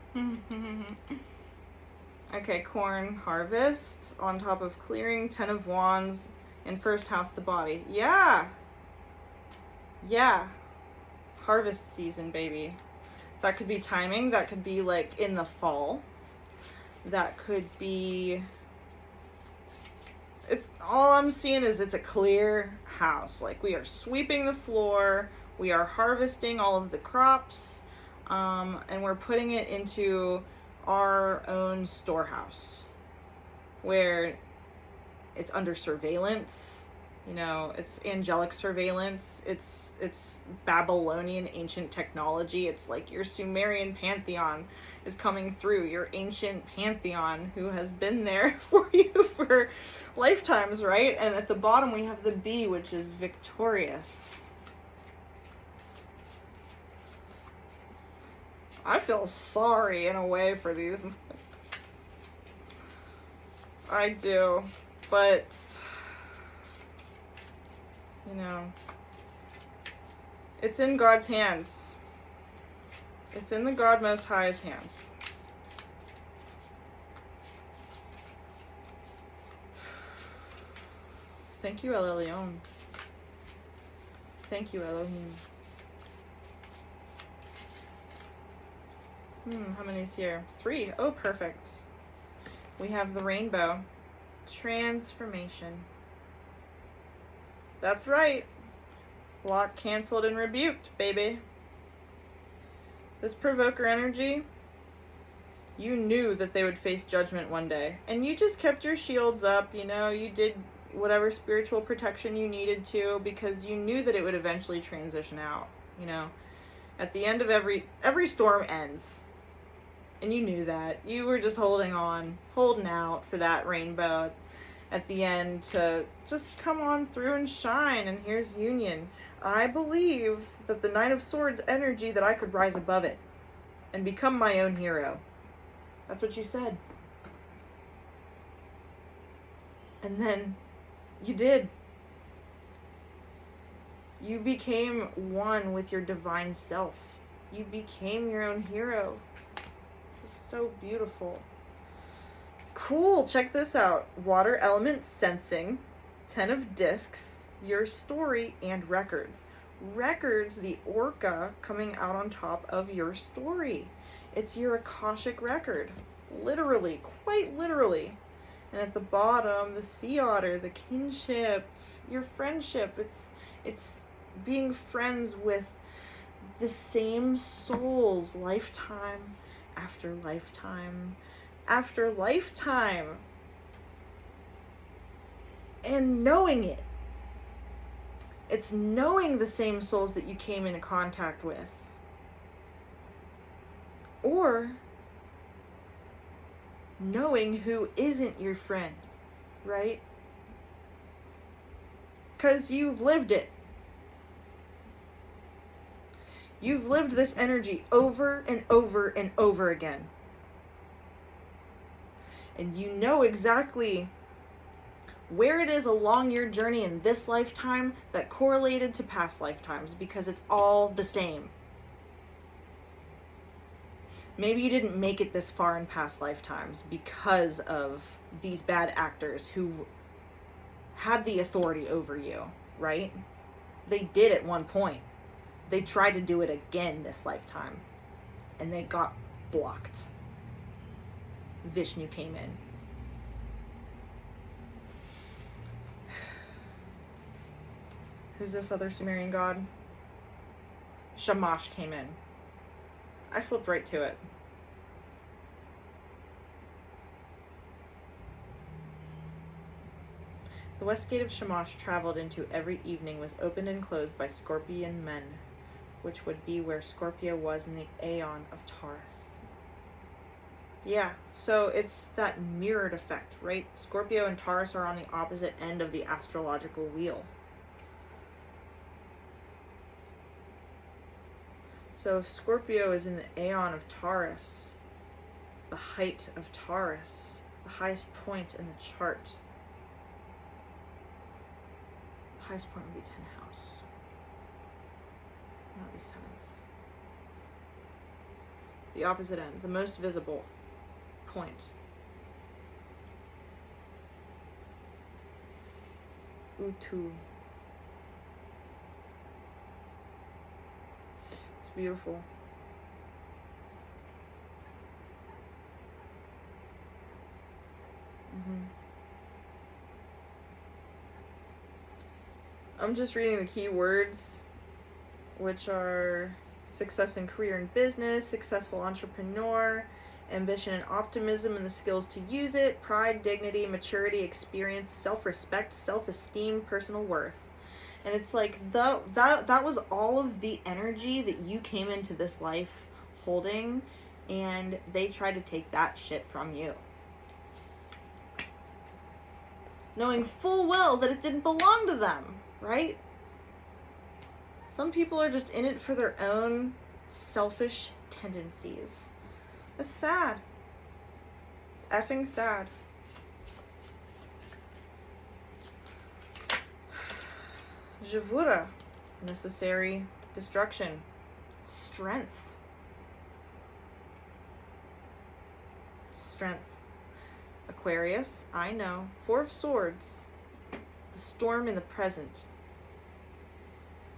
A: Okay, corn harvest on top of clearing, 10 of wands, in first house the body. Yeah. Yeah. Harvest season, baby. That could be timing. That could be like in the fall. That could be... all I'm seeing is it's a clear house. Like we are sweeping the floor. We are harvesting all of the crops. And we're putting it into our own storehouse. Where it's under surveillance. It's angelic surveillance. It's Babylonian ancient technology. It's like your Sumerian pantheon is coming through. Your ancient pantheon who has been there for you for lifetimes, right? And at the bottom we have the bee, which is victorious. I feel sorry in a way for these. I do. But it's in God's hands. It's in the God Most High's hands. Thank you, El Elyon. Thank you, Elohim. How many is here? 3. Oh, perfect. We have the rainbow. Transformation. That's right. Block canceled and rebuked, baby. This provoker energy, you knew that they would face judgment one day. And you just kept your shields up, you did whatever spiritual protection you needed to because you knew that it would eventually transition out, At the end of every storm ends. And you knew that. You were just holding out for that rainbow at the end to just come on through and shine. And here's union. I believe that the Knight of Swords energy, that I could rise above it and become my own hero. That's what you said. And then you did. You became one with your divine self. You became your own hero. This is so beautiful. Cool, check this out. Water element sensing, 10 of discs, your story, and records. Records, the orca coming out on top of your story. It's your Akashic record. Literally, quite literally. And at the bottom, the sea otter, the kinship, your friendship. It's being friends with the same souls, lifetime after lifetime after lifetime, and knowing it. It's knowing the same souls that you came into contact with, or knowing who isn't your friend, right? Because you've lived it. You've lived this energy over and over and over again. and you know exactly where it is along your journey in this lifetime that correlated to past lifetimes, because it's all the same. Maybe you didn't make it this far in past lifetimes because of these bad actors who had the authority over you, right? They did at one point. They tried to do it again this lifetime, and they got blocked. Vishnu came in. Who's this other Sumerian god? Shamash came in. I flipped right to it. The west gate of Shamash traveled into every evening was opened and closed by scorpion men, which would be where Scorpio was in the Aeon of Taurus. Yeah, so it's that mirrored effect, right? Scorpio and Taurus are on the opposite end of the astrological wheel. So if Scorpio is in the Aeon of Taurus, the height of Taurus, the highest point in the chart, the highest point would be 10th house. That would be 7th. The opposite end, the most visible point. Utu. It's beautiful. I'm just reading the key words, which are success in career and business, successful entrepreneur, ambition and optimism and the skills to use it, pride, dignity, maturity, experience, self-respect, self-esteem, personal worth. And it's like that was all of the energy that you came into this life holding, and they tried to take that shit from you, knowing full well that it didn't belong to them, right? Some people are just in it for their own selfish tendencies. It's sad. It's effing sad. Javura, necessary destruction, strength. Strength. Aquarius, I know. 4 of Swords, the storm in the present,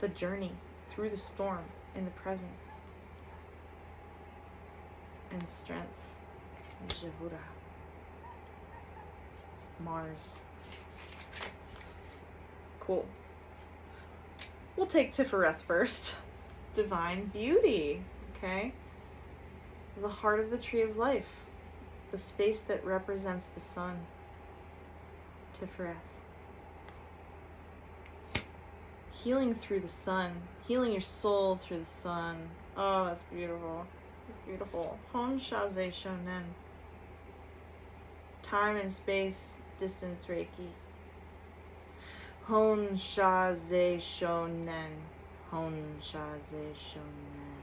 A: the journey through the storm in the present, and strength. Javura. Mars. Cool. We'll take Tifereth first. Divine beauty, okay? The heart of the tree of life. The space that represents the sun. Tifereth. Healing through the sun. Healing your soul through the sun. Oh, that's beautiful. That's beautiful. Hon Shaze Shonen. Time and space, distance Reiki. Hon Shaze Shonen. Hon Shaze Shonen.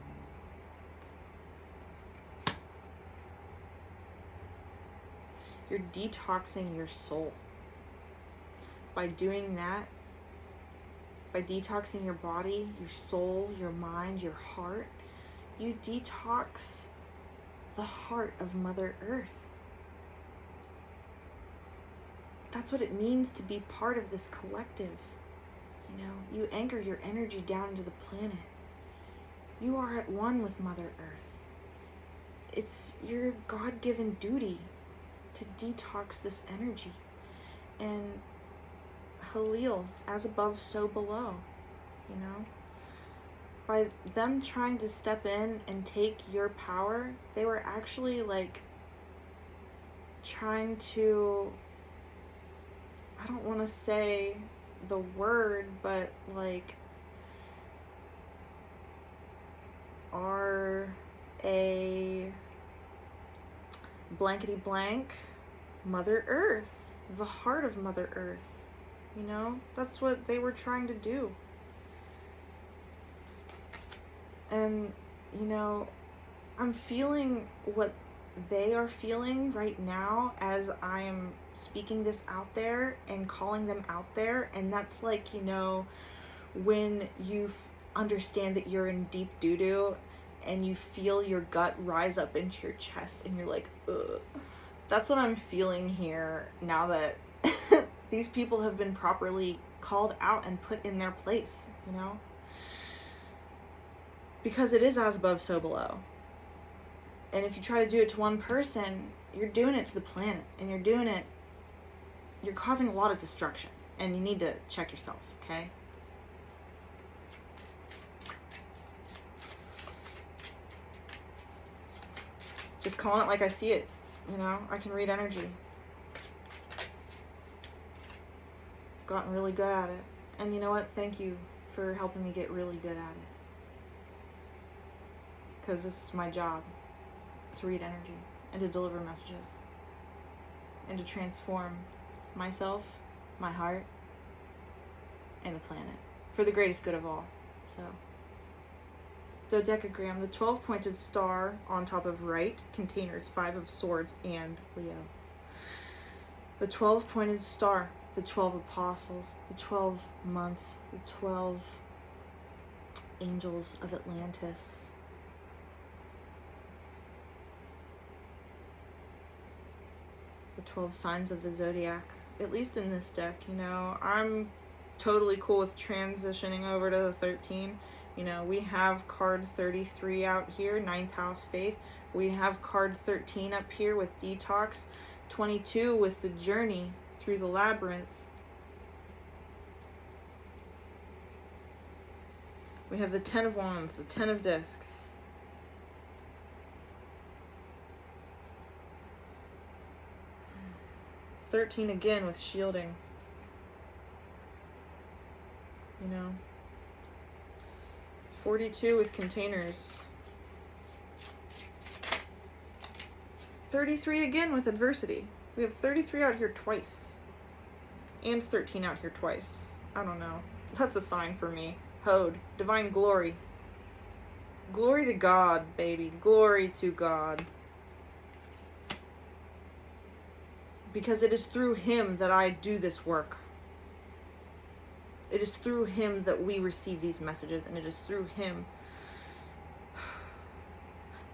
A: You're detoxing your soul. By doing that, by detoxing your body, your soul, your mind, your heart, you detox the heart of Mother Earth. That's what it means to be part of this collective. You know, you anchor your energy down into the planet. You are at one with Mother Earth. It's your God-given duty to detox this energy. And Halil, as above, so below, you know? By them trying to step in and take your power, they were actually, like, trying to, I don't want to say the word, but, like, are a blankety blank Mother Earth, the heart of Mother Earth. You know, that's what they were trying to do. And, you know, I'm feeling what
B: they are feeling right now as I am speaking this out there and calling them out there. And that's like, you know, when you understand that you're in deep doo-doo and you feel your gut rise up into your chest and you're like, ugh. That's what I'm feeling here now that these people have been properly called out and put in their place, you know? Because it is as above, so below. And if you try to do it to one person, you're doing it to the planet. And you're causing a lot of destruction. And you need to check yourself, okay? Just calling it like I see it. You know, I can read energy. Gotten really good at it. And you know what? Thank you for helping me get really good at it. Because this is my job. To read energy. And to deliver messages. And to transform myself, my heart, and the planet. For the greatest good of all. So. Dodecagram, the 12-pointed star on top of right containers 5 of swords and Leo. The 12-pointed star, the 12 apostles, the 12 months, the 12 angels of Atlantis. The 12 signs of the zodiac, at least in this deck, you know. I'm totally cool with transitioning over to the 13. You know, we have card 33 out here, 9th house faith. We have card 13 up here with detox, 22 with the journey through the labyrinth. We have the 10 of wands, the 10 of discs. "13 again with shielding. You know. 42 with containers. 33 again with adversity. We have 33 out here twice. And 13 out here twice. I don't know. That's a sign for me. Hode. Divine glory. Glory to God, baby. Glory to God. Because it is through Him that I do this work. It is through Him that we receive these messages, and it is through Him,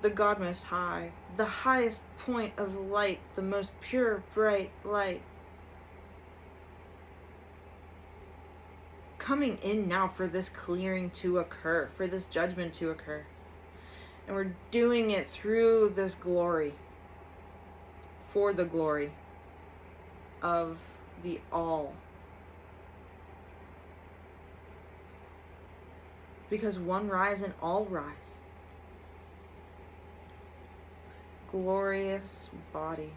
B: the God Most High, the highest point of light, the most pure, bright light, coming in now for this clearing to occur, for this judgment to occur. And we're doing it through this glory, for the glory of the all. Because one rise and all rise. Glorious body.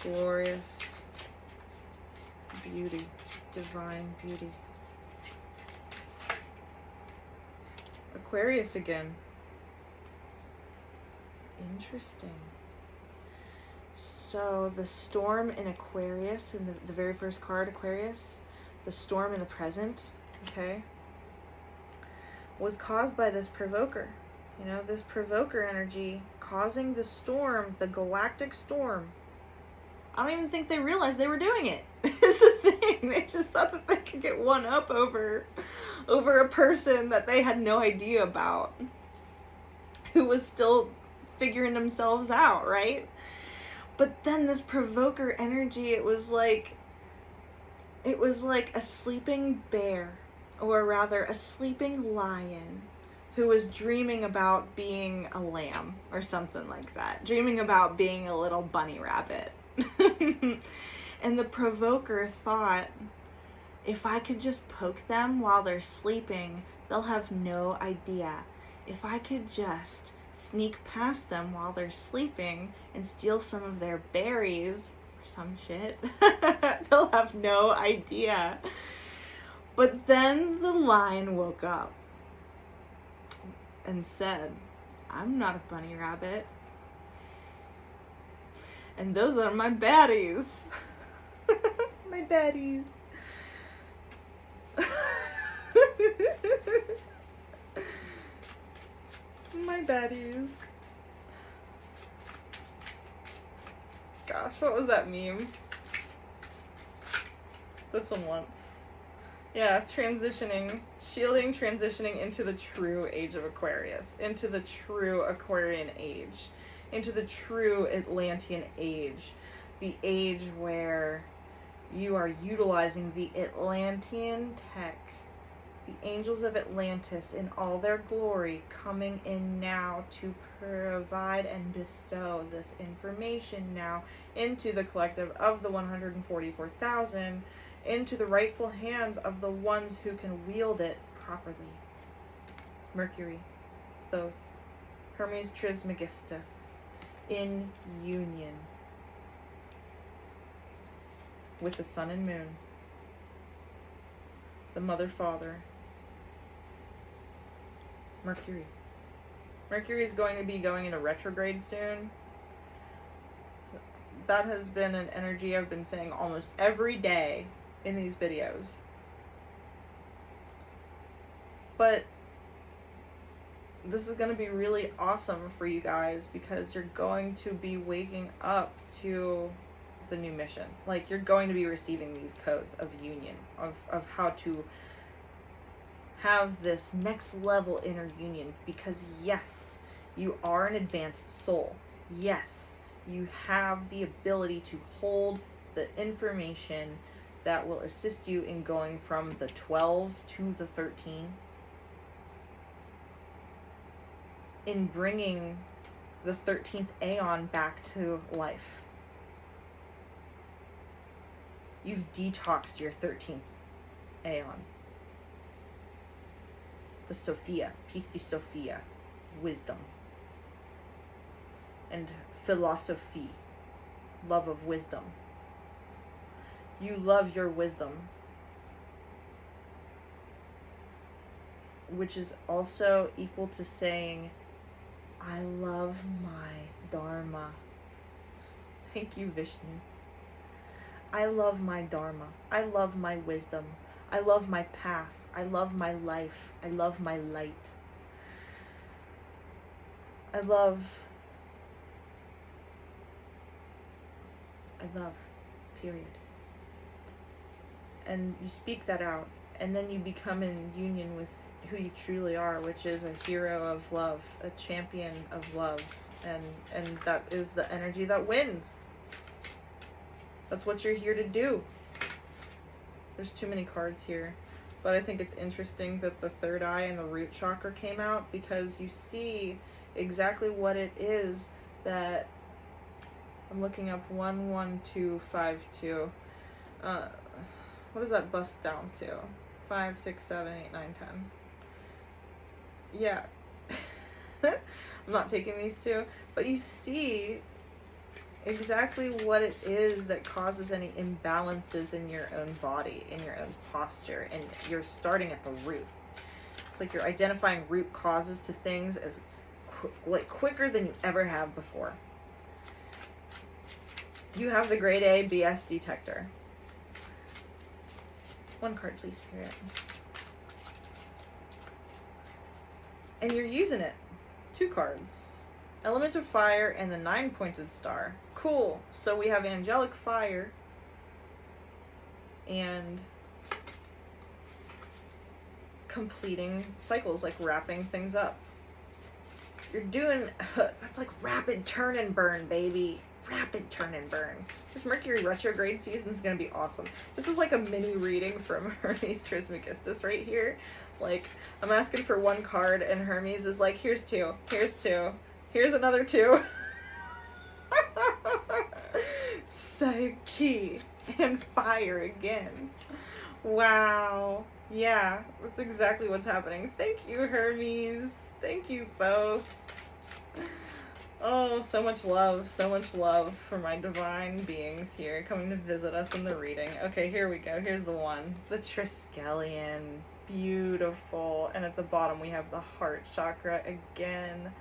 B: Glorious beauty. Divine beauty. Aquarius again. Interesting. So the storm in Aquarius, in the very first card, Aquarius, the storm in the present, okay, was caused by this provoker. You know, this provoker energy causing the storm, the galactic storm. I don't even think they realized they were doing it. Is the thing. They just thought that they could get one up over a person that they had no idea about, who was still figuring themselves out, right? But then this provoker energy, it was like a sleeping bear, or rather a sleeping lion, who was dreaming about being a lamb or something like that, dreaming about being a little bunny rabbit. And the provoker thought, if I could just poke them while they're sleeping, they'll have no idea. If I could just sneak past them while they're sleeping and steal some of their berries or some shit, they'll have no idea. But then the lion woke up and said, I'm not a bunny rabbit. And those are my baddies. My baddies. My baddies.
A: gosh, what was that meme? This one once. Yeah, transitioning, shielding, transitioning into the true age of Aquarius, into the true Aquarian age, into the true Atlantean age, the age where you are utilizing the Atlantean tech, the angels of Atlantis in all their glory, coming in now to provide and bestow this information now into the collective of the 144,000, into the rightful hands of the ones who can wield it properly. Mercury, Thoth, Hermes Trismegistus, in union with the sun and moon, the mother, father, Mercury. Mercury is going to be going into retrograde soon. That has been an energy I've been saying almost every day in these videos. But this is going to be really awesome for you guys because you're going to be waking up to the new mission. Like, you're going to be receiving these codes of union, of how to have this next level inner union, because yes, you are an advanced soul. Yes, you have the ability to hold the information that will assist you in going from the 12 to the 13, in bringing the 13th aeon back to life. You've detoxed your 13th aeon. The Sophia, Pistis Sophia, wisdom. And philosophy, love of wisdom. You love your wisdom. Which is also equal to saying, I love my Dharma. Thank you, Vishnu. I love my Dharma. I love my wisdom. I love my path. I love my life. I love my light. I love, period. And you speak that out, and then you become in union with who you truly are, which is a hero of love, a champion of love, and that is the energy that wins. That's what you're here to do. There's too many cards here, but I think it's interesting that the third eye and the root chakra came out, because you see exactly what it is that I'm looking up. 11252. What does that bust down to? 5, 6, 7, 8, 9, 10. Yeah. I'm not taking these two, but you see exactly what it is that causes any imbalances in your own body, in your own posture, and you're starting at the root. It's like you're identifying root causes to things as quicker than you ever have before. You have the grade A BS detector. One card, please, Spirit. And you're using it. 2 cards. Element of Fire and the 9-pointed star. Cool. So we have angelic fire and completing cycles, like wrapping things up. You're doing, that's like rapid turn and burn, baby. Rapid turn and burn. This Mercury retrograde season is going to be awesome. This is like a mini reading from Hermes Trismegistus right here. Like, I'm asking for 1 card, and Hermes is like, here's 2, here's 2, here's another 2. Psyche and fire again. Wow. Yeah, that's exactly what's happening. Thank you, Hermes. Thank you both. Oh, so much love for my divine beings here coming to visit us in the reading. Okay, here we go. Here's the one. The Triskelion. Beautiful. And at the bottom we have the heart chakra again.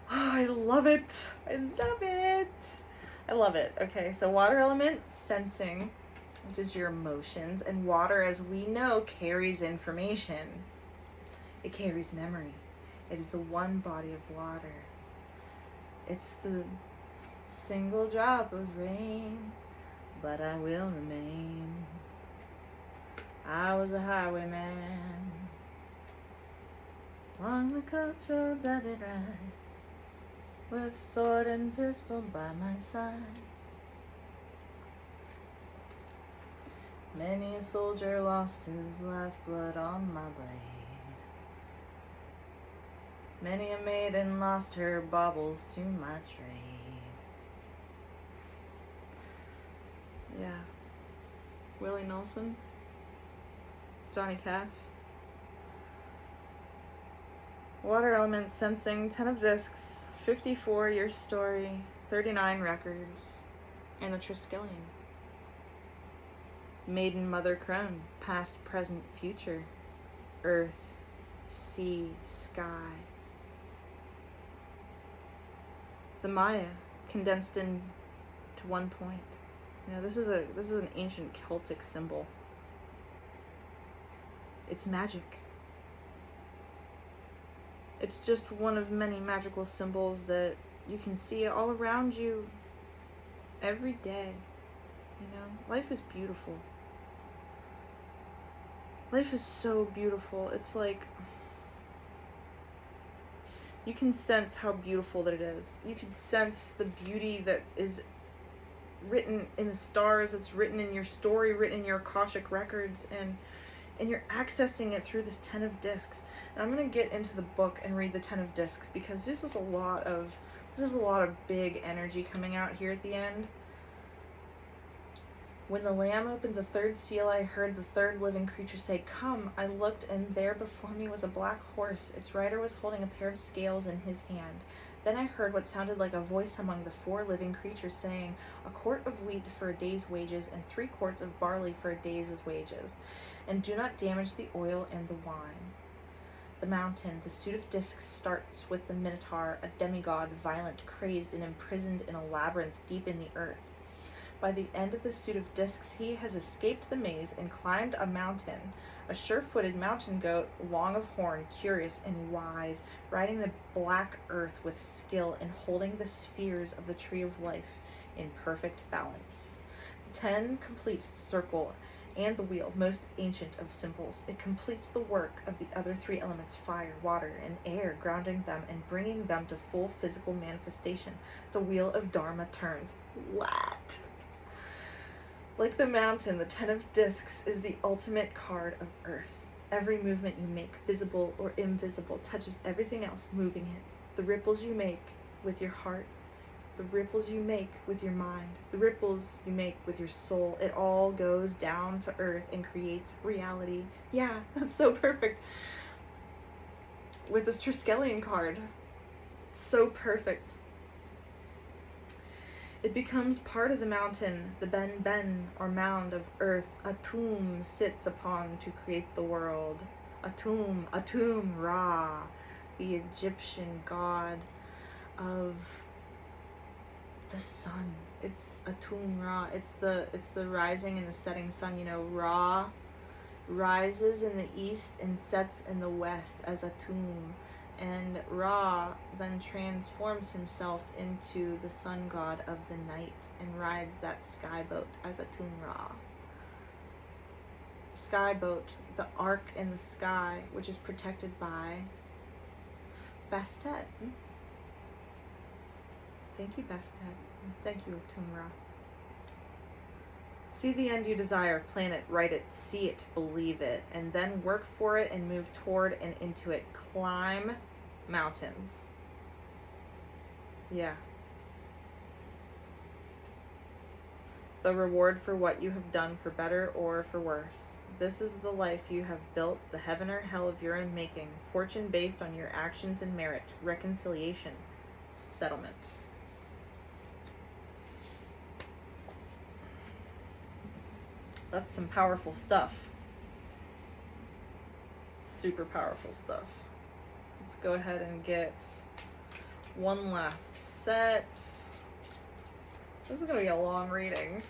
A: Oh, I love it. I love it. I love it. Okay, so water element, sensing, which is your emotions. And water, as we know, carries information. It carries memory. It is the one body of water. It's the single drop of rain, but I will remain. I was a highwayman. Along the crossroads I did ride, with sword and pistol by my side. Many a soldier lost his lifeblood on my blade. Many a maiden lost her baubles to my trade. Yeah. Willie Nelson. Johnny Cash. Water element sensing, 10 of discs, 54-year story, 39 records, and the Triskelion. Maiden Mother Crone, past, present, future, earth, sea, sky. The Maia, condensed into one point. You know, this is an ancient Celtic symbol. It's magic. It's just one of many magical symbols that you can see all around you every day. You know, life is beautiful. Life is so beautiful. It's like, you can sense how beautiful that it is. You can sense the beauty that is written in the stars, it's written in your story, written in your Akashic records, and you're accessing it through this 10 of discs. And I'm going to get into the book and read the 10 of discs, because this is a lot of big energy coming out here at the end. When the Lamb opened the third seal, I heard the third living creature say, "Come." I looked, and there before me was a black horse. Its rider was holding a pair of scales in his hand. Then I heard what sounded like a voice among the 4 living creatures saying, "A quart of wheat for a day's wages, and 3 quarts of barley for a day's wages. And do not damage the oil and the wine." The mountain, the suit of discs, starts with the Minotaur, a demigod, violent, crazed, and imprisoned in a labyrinth deep in the earth. By the end of the suit of discs, he has escaped the maze and climbed a mountain, a sure-footed mountain goat, long of horn, curious and wise, riding the black earth with skill and holding the spheres of the tree of life in perfect balance. The 10 completes the circle and the wheel, most ancient of symbols. It completes the work of the other 3 elements, fire, water, and air, grounding them and bringing them to full physical manifestation. The wheel of Dharma turns. What? Like the mountain, the 10 of discs is the ultimate card of earth. Every movement you make, visible or invisible, touches everything else moving it. The ripples you make with your heart, the ripples you make with your mind, the ripples you make with your soul, it all goes down to earth and creates reality. Yeah, that's so perfect. With this Triskelion card, so perfect. It becomes part of the mountain, the ben or mound of earth Atum sits upon to create the world. Atum-Ra, the Egyptian god of the sun. It's Atum-Ra. It's the rising and the setting sun. You know, Ra rises in the east and sets in the west as Atum. And Ra then transforms himself into the sun god of the night and rides that skyboat as Atum-Ra. Skyboat, the arc in the sky, which is protected by Bastet. Thank you, Bastet. Thank you, Atum-Ra. See the end you desire, plan it, write it, see it, believe it, and then work for it and move toward and into it. Climb mountains. Yeah. The reward for what you have done, for better or for worse. This is the life you have built, the heaven or hell of your own making. Fortune based on your actions and merit. Reconciliation. Settlement. That's some powerful stuff. Super powerful stuff. Let's go ahead and get one last set. This is going to be a long reading,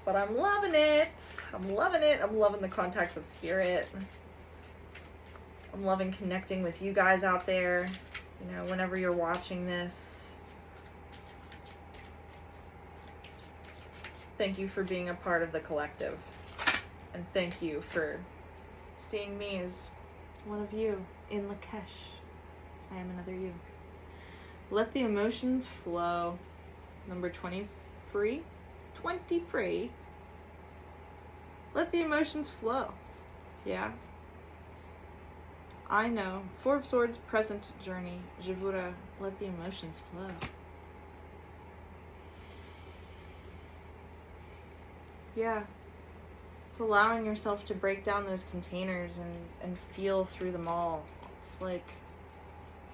A: but I'm loving it. I'm loving it. I'm loving the contact with spirit. I'm loving connecting with you guys out there. You know, whenever you're watching this,
B: Thank you for being a part of the collective. And thank you for seeing me as one of you in Lakesh. I am another you. Let the emotions flow. Number 23. 23. Let the emotions flow. Yeah. I know. Four of Swords, present journey. Javura, let the emotions flow. Yeah. It's allowing yourself to break down those containers and feel through them all. It's like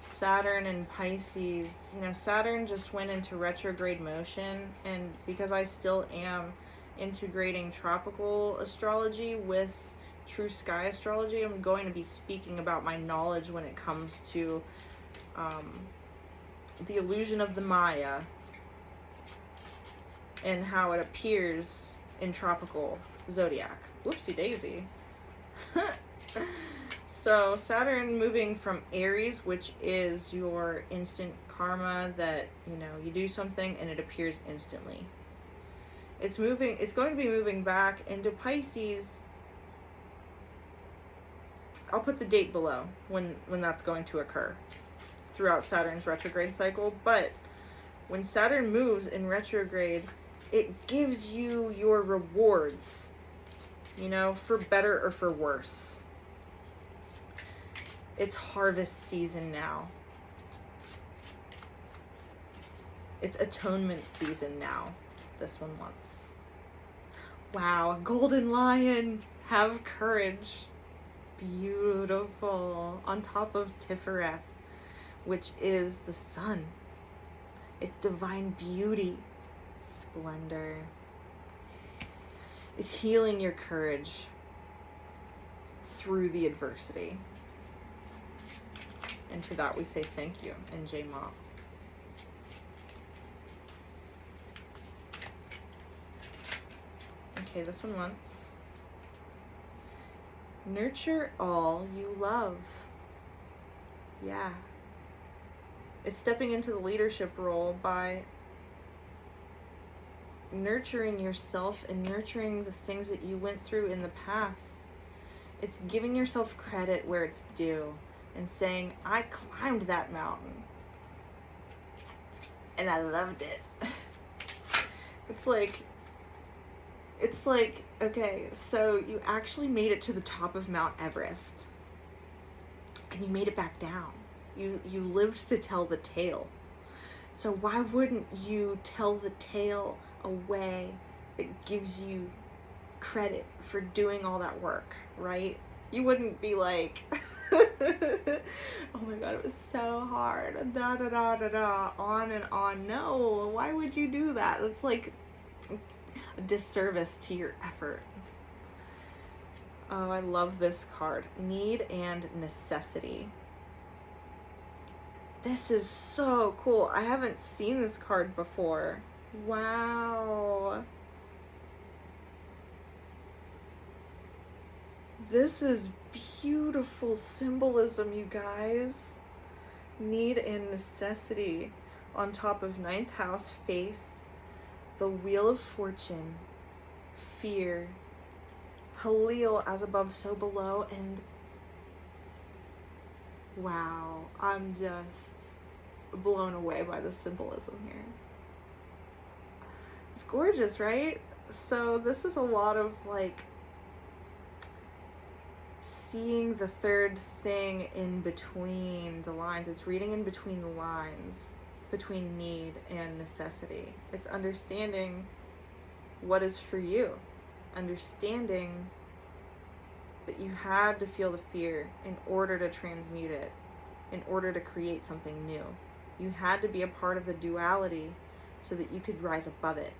B: Saturn and Pisces. You know, Saturn just went into retrograde motion, and because I still am integrating tropical astrology with true sky astrology, I'm going to be speaking about my knowledge when it comes to the illusion of the Maia and how it appears in tropical zodiac. Whoopsie daisy. So Saturn moving from Aries, which is your instant karma, that, you know, you do something and it appears instantly. It's going to be moving back into Pisces. I'll put the date below when that's going to occur throughout Saturn's retrograde cycle. But when Saturn moves in retrograde, it gives you your rewards, you know, for better or for worse. It's harvest season now. It's atonement season now. This one wants. Wow, a golden lion. Have courage. Beautiful. On top of Tifereth, which is the sun. It's divine beauty. Splendor. It's healing your courage through the adversity. And to that we say thank you in J-Ma. Okay, this one wants. Nurture all you love. Yeah. It's stepping into the leadership role by nurturing yourself and nurturing the things that you went through in the past. It's giving yourself credit where it's due and saying, I climbed that mountain and I loved it. It's like, okay, so you actually made it to the top of Mount Everest and you made it back down. You lived to tell the tale. So why wouldn't you tell the tale a way that gives you credit for doing all that work, right? You wouldn't be like, oh my god, it was so hard, da da da da da, on and on. No, why would you do that? It's like a disservice to your effort. Oh, I love this card. Need and necessity. This is so cool. I haven't seen this card before. Wow. This is beautiful symbolism, you guys. Need and necessity. On top of 9th house, faith, the wheel of fortune, fear, Halil, as above, so below, and wow, I'm just blown away by the symbolism here. It's gorgeous, right? So this is a lot of like seeing the third thing in between the lines. It's reading in between the lines, between need and necessity. It's understanding what is for you. Understanding that you had to feel the fear in order to transmute it, in order to create something new. You had to be a part of the duality so that you could rise above it.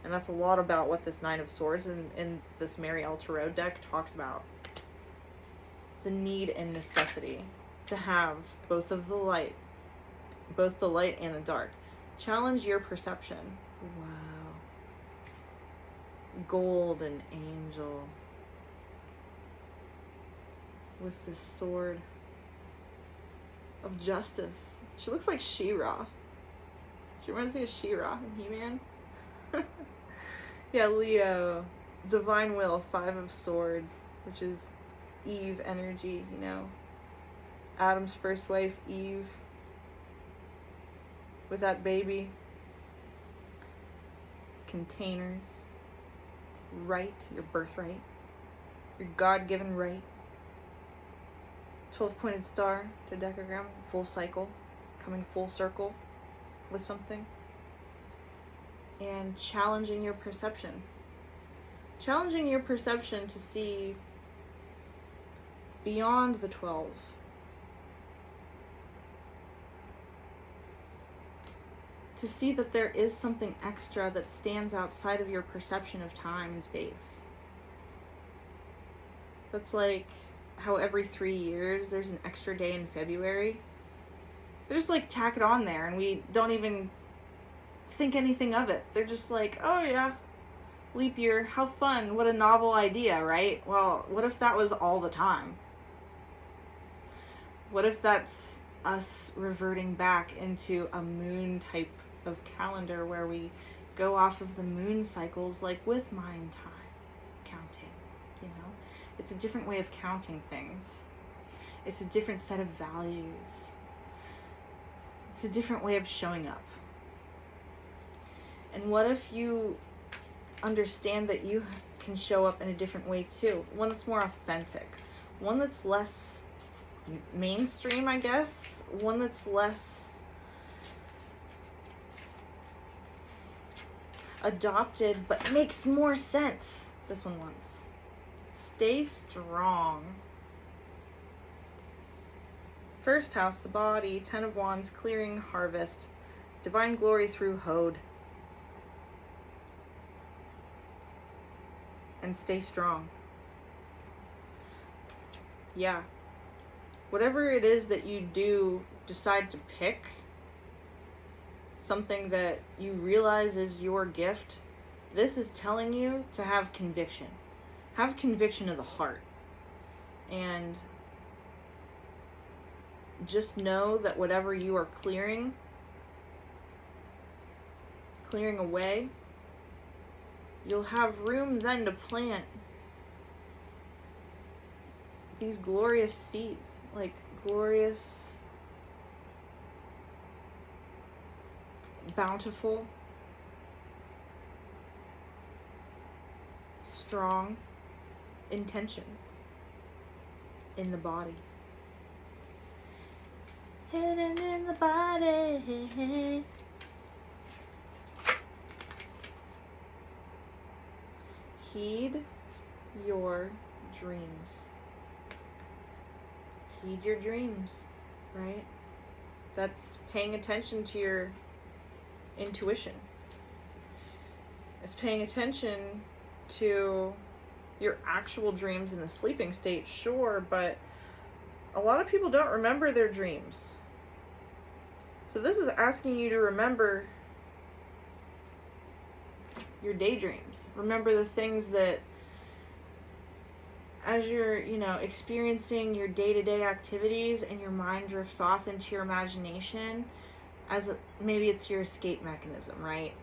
B: And that's a lot about what this Nine of Swords in this Mariel Tarot deck talks about. The need and necessity to have both of the light and the dark. Challenge your perception. Wow. Golden angel with this sword of justice. She looks like She-Ra. She reminds me of She-Ra and He-Man.
A: Yeah, Leo, divine will, 5 of swords, which is Eve energy, you know. Adam's first wife, Eve, with that baby. Containers. Right, your birthright. Your God-given right. 12-pointed star to decagram, full cycle, coming full circle with something. And challenging your perception. Challenging your perception to see beyond the 12. To see that there is something extra that stands outside of your perception of time and space. That's like how every 3 years there's an extra day in February. They just like tack it on there and we don't even think anything of it. They're just like, oh yeah, leap year, how fun, what a novel idea, right? Well, what if that was all the time? What if that's us reverting back into a moon type of calendar where we go off of the moon cycles, like with Mayan time counting, you know? It's a different way of counting things. It's a different set of values. It's a different way of showing up. And what if you understand that you can show up in a different way too? One that's more authentic. One that's less mainstream, I guess. One that's less adopted, but makes more sense. This one wants. Stay strong. First house, the body, 10 of Wands, clearing, harvest, divine glory through Hode. And stay strong. Yeah. Whatever it is that you do decide to pick, something that you realize is your gift, this is telling you to have conviction. Have conviction of the heart. And just know that whatever you are clearing away, you'll have room then to plant these glorious seeds, like glorious, bountiful, strong intentions in the body. Hidden in the body. Heed your dreams. Heed your dreams, right? That's paying attention to your intuition. It's paying attention to your actual dreams in the sleeping state, sure, but a lot of people don't remember their dreams. So this is asking you to remember your daydreams. Remember the things that, as you're, experiencing your day-to-day activities and your mind drifts off into your imagination, maybe it's your escape mechanism, right?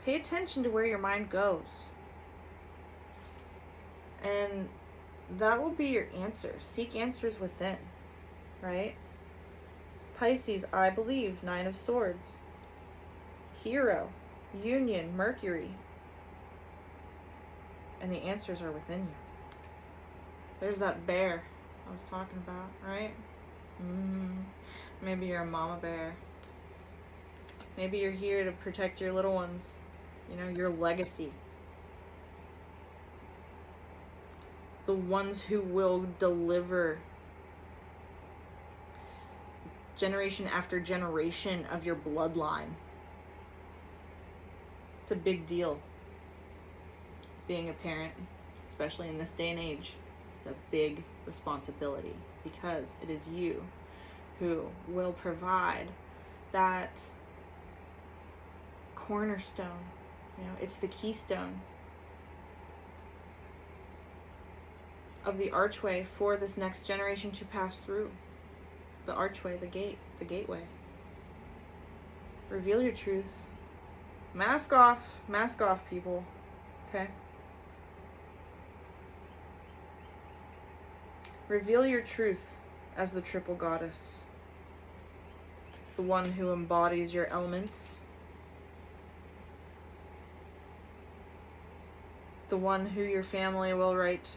A: Pay attention to where your mind goes. And that will be your answer. Seek answers within, right? Pisces, I believe, 9 of Swords. Hero, Union, Mercury. And the answers are within you. There's that bear I was talking about, right? Maybe you're a mama bear. Maybe you're here to protect your little ones. Your legacy. The ones who will deliver generation after generation of your bloodline. It's a big deal being a parent, especially in this day and age. It's a big responsibility because it is you who will provide that cornerstone. It's the keystone of the archway for this next generation to pass through. The archway, the gate, the gateway. Reveal your truth. Mask off, people. Okay? Reveal your truth as the triple goddess. The one who embodies your elements. The one who your family will write,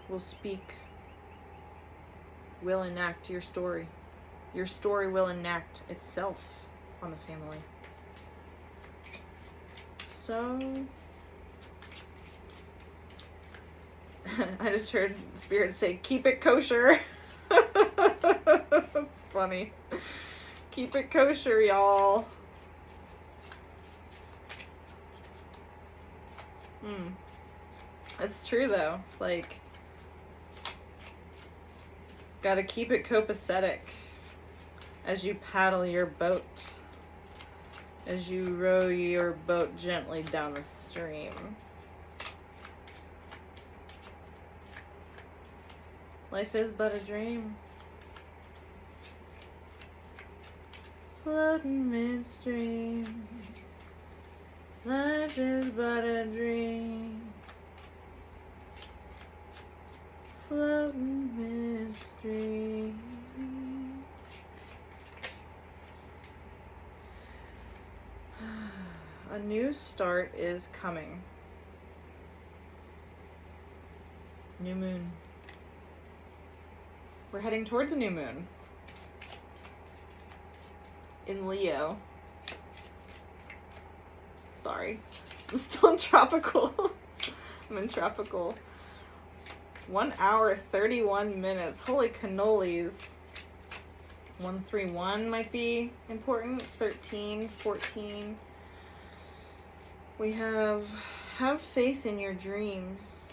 A: will speak, will enact your story. Your story will enact itself on the family. So, I just heard Spirit say, keep it kosher. That's funny. Keep it kosher, y'all. It's true, though. Like, gotta keep it copacetic as you paddle your boat. As you row your boat gently down the stream. Life is but a dream. Floating midstream. Life is but a dream. Floating midstream. A new start is coming. New moon. We're heading towards a new moon. In Leo. Sorry. I'm still in tropical. I'm in tropical. 1 hour, 31 minutes. Holy cannolis. 131 might be important. 13, 14. We have faith in your dreams.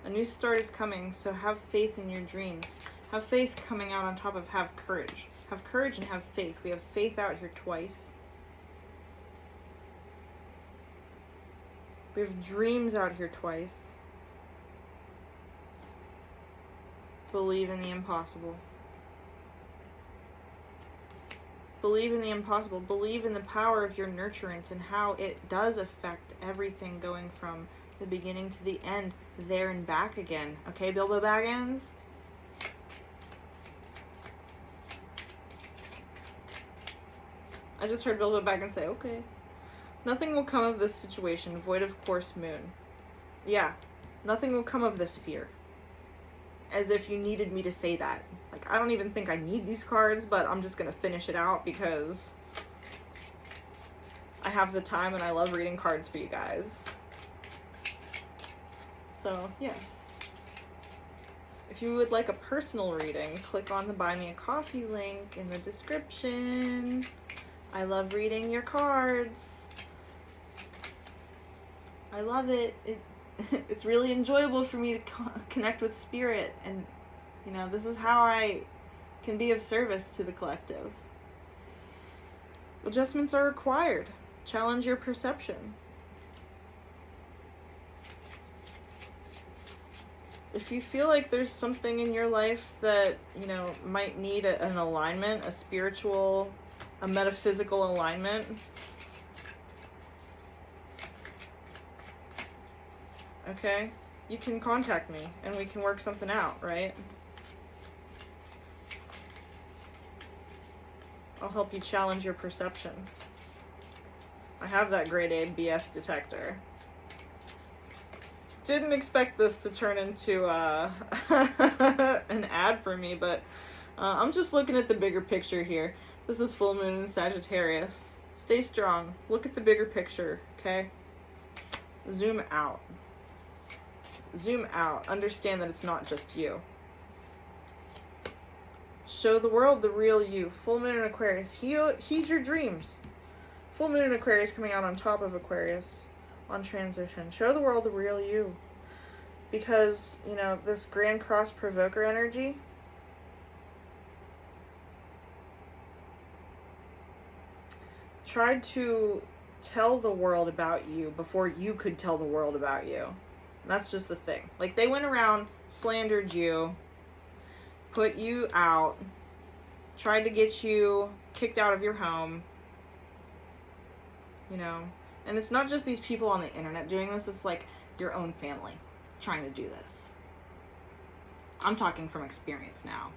A: A new start is coming, so have faith in your dreams. Have faith coming out on top of have courage. Have courage and have faith. We have faith out here twice. We have dreams out here twice. Believe in the impossible. Believe in the impossible. Believe in the power of your nurturance and how it does affect everything going from the beginning to the end, there and back again. Okay, Bilbo Baggins? I just heard Bilbo Baggins say, okay. Nothing will come of this situation, void of course moon. Yeah, nothing will come of this fear. As if you needed me to say that. Like, I don't even think I need these cards, but I'm just gonna finish it out because I have the time and I love reading cards for you guys. So, yes. If you would like a personal reading, click on the Buy Me a Coffee link in the description. I love reading your cards. I love it. It's really enjoyable for me to connect with spirit, and you know, this is how I can be of service to the collective. Adjustments are required. Challenge your perception. If you feel like there's something in your life that, you know, might need an alignment, a spiritual, a metaphysical alignment, okay, you can contact me and we can work something out, right? I'll help you challenge your perception. I have that grade A BS detector. Didn't expect this to turn into an ad for me, but I'm just looking at the bigger picture here. This is full moon in Sagittarius. Stay strong. Look at the bigger picture, okay? Zoom out. Zoom out. Understand that it's not just you. Show the world the real you. Full moon in Aquarius. Heed your dreams. Full moon in Aquarius coming out on top of Aquarius on transition. Show the world the real you. Because, you know, this Grand Cross Provoker energy, tried to tell the world about you before you could tell the world about you. And that's just the thing. Like, they went around, slandered you, put you out, tried to get you kicked out of your home,
B: you know? And it's not just these people on the internet doing this, it's like your own family trying to do this. I'm talking from experience now.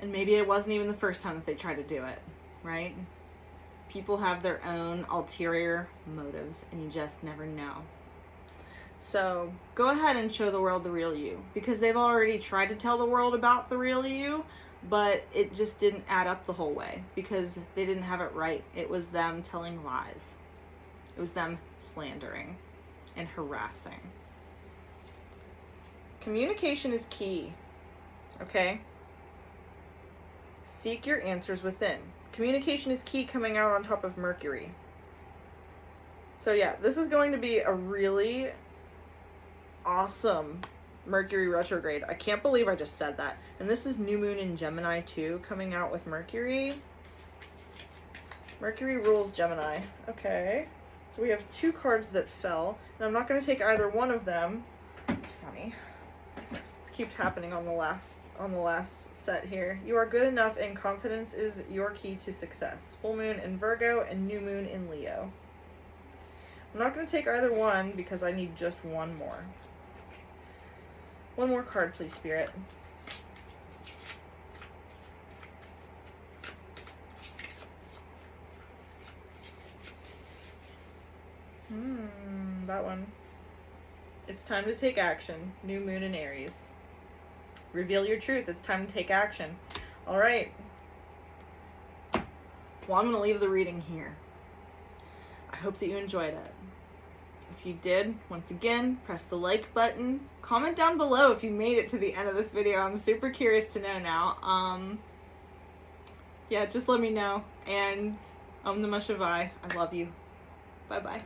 B: And maybe it wasn't even the first time that they tried to do it, right? People have their own ulterior motives, and you just never know. So go ahead and show the world the real you, because they've already tried to tell the world about the real you, but it just didn't add up the whole way because they didn't have it right. It was them telling lies. It was them slandering and harassing. Communication is key, okay? Seek your answers within. Communication is key, coming out on top of Mercury. So yeah, this is going to be a really awesome Mercury retrograde. I can't believe I just said that. And this is new moon in Gemini too, coming out with Mercury. Mercury rules Gemini. Okay. So we have 2 cards that fell, and I'm not going to take either one of them. It's funny. This keeps happening on the last set here. You are good enough, and confidence is your key to success. Full moon in Virgo and new moon in Leo. I'm not going to take either one because I need just one more. One more card, please, Spirit. That one. It's time to take action. New moon in Aries. Reveal your truth. It's time to take action. All right. Well, I'm going to leave the reading here. I hope that you enjoyed it. If you did, once again, press the like button. Comment down below if you made it to the end of this video. I'm super curious to know now. Yeah, just let me know. And Om Namah Shivaya. I love you. Bye-bye.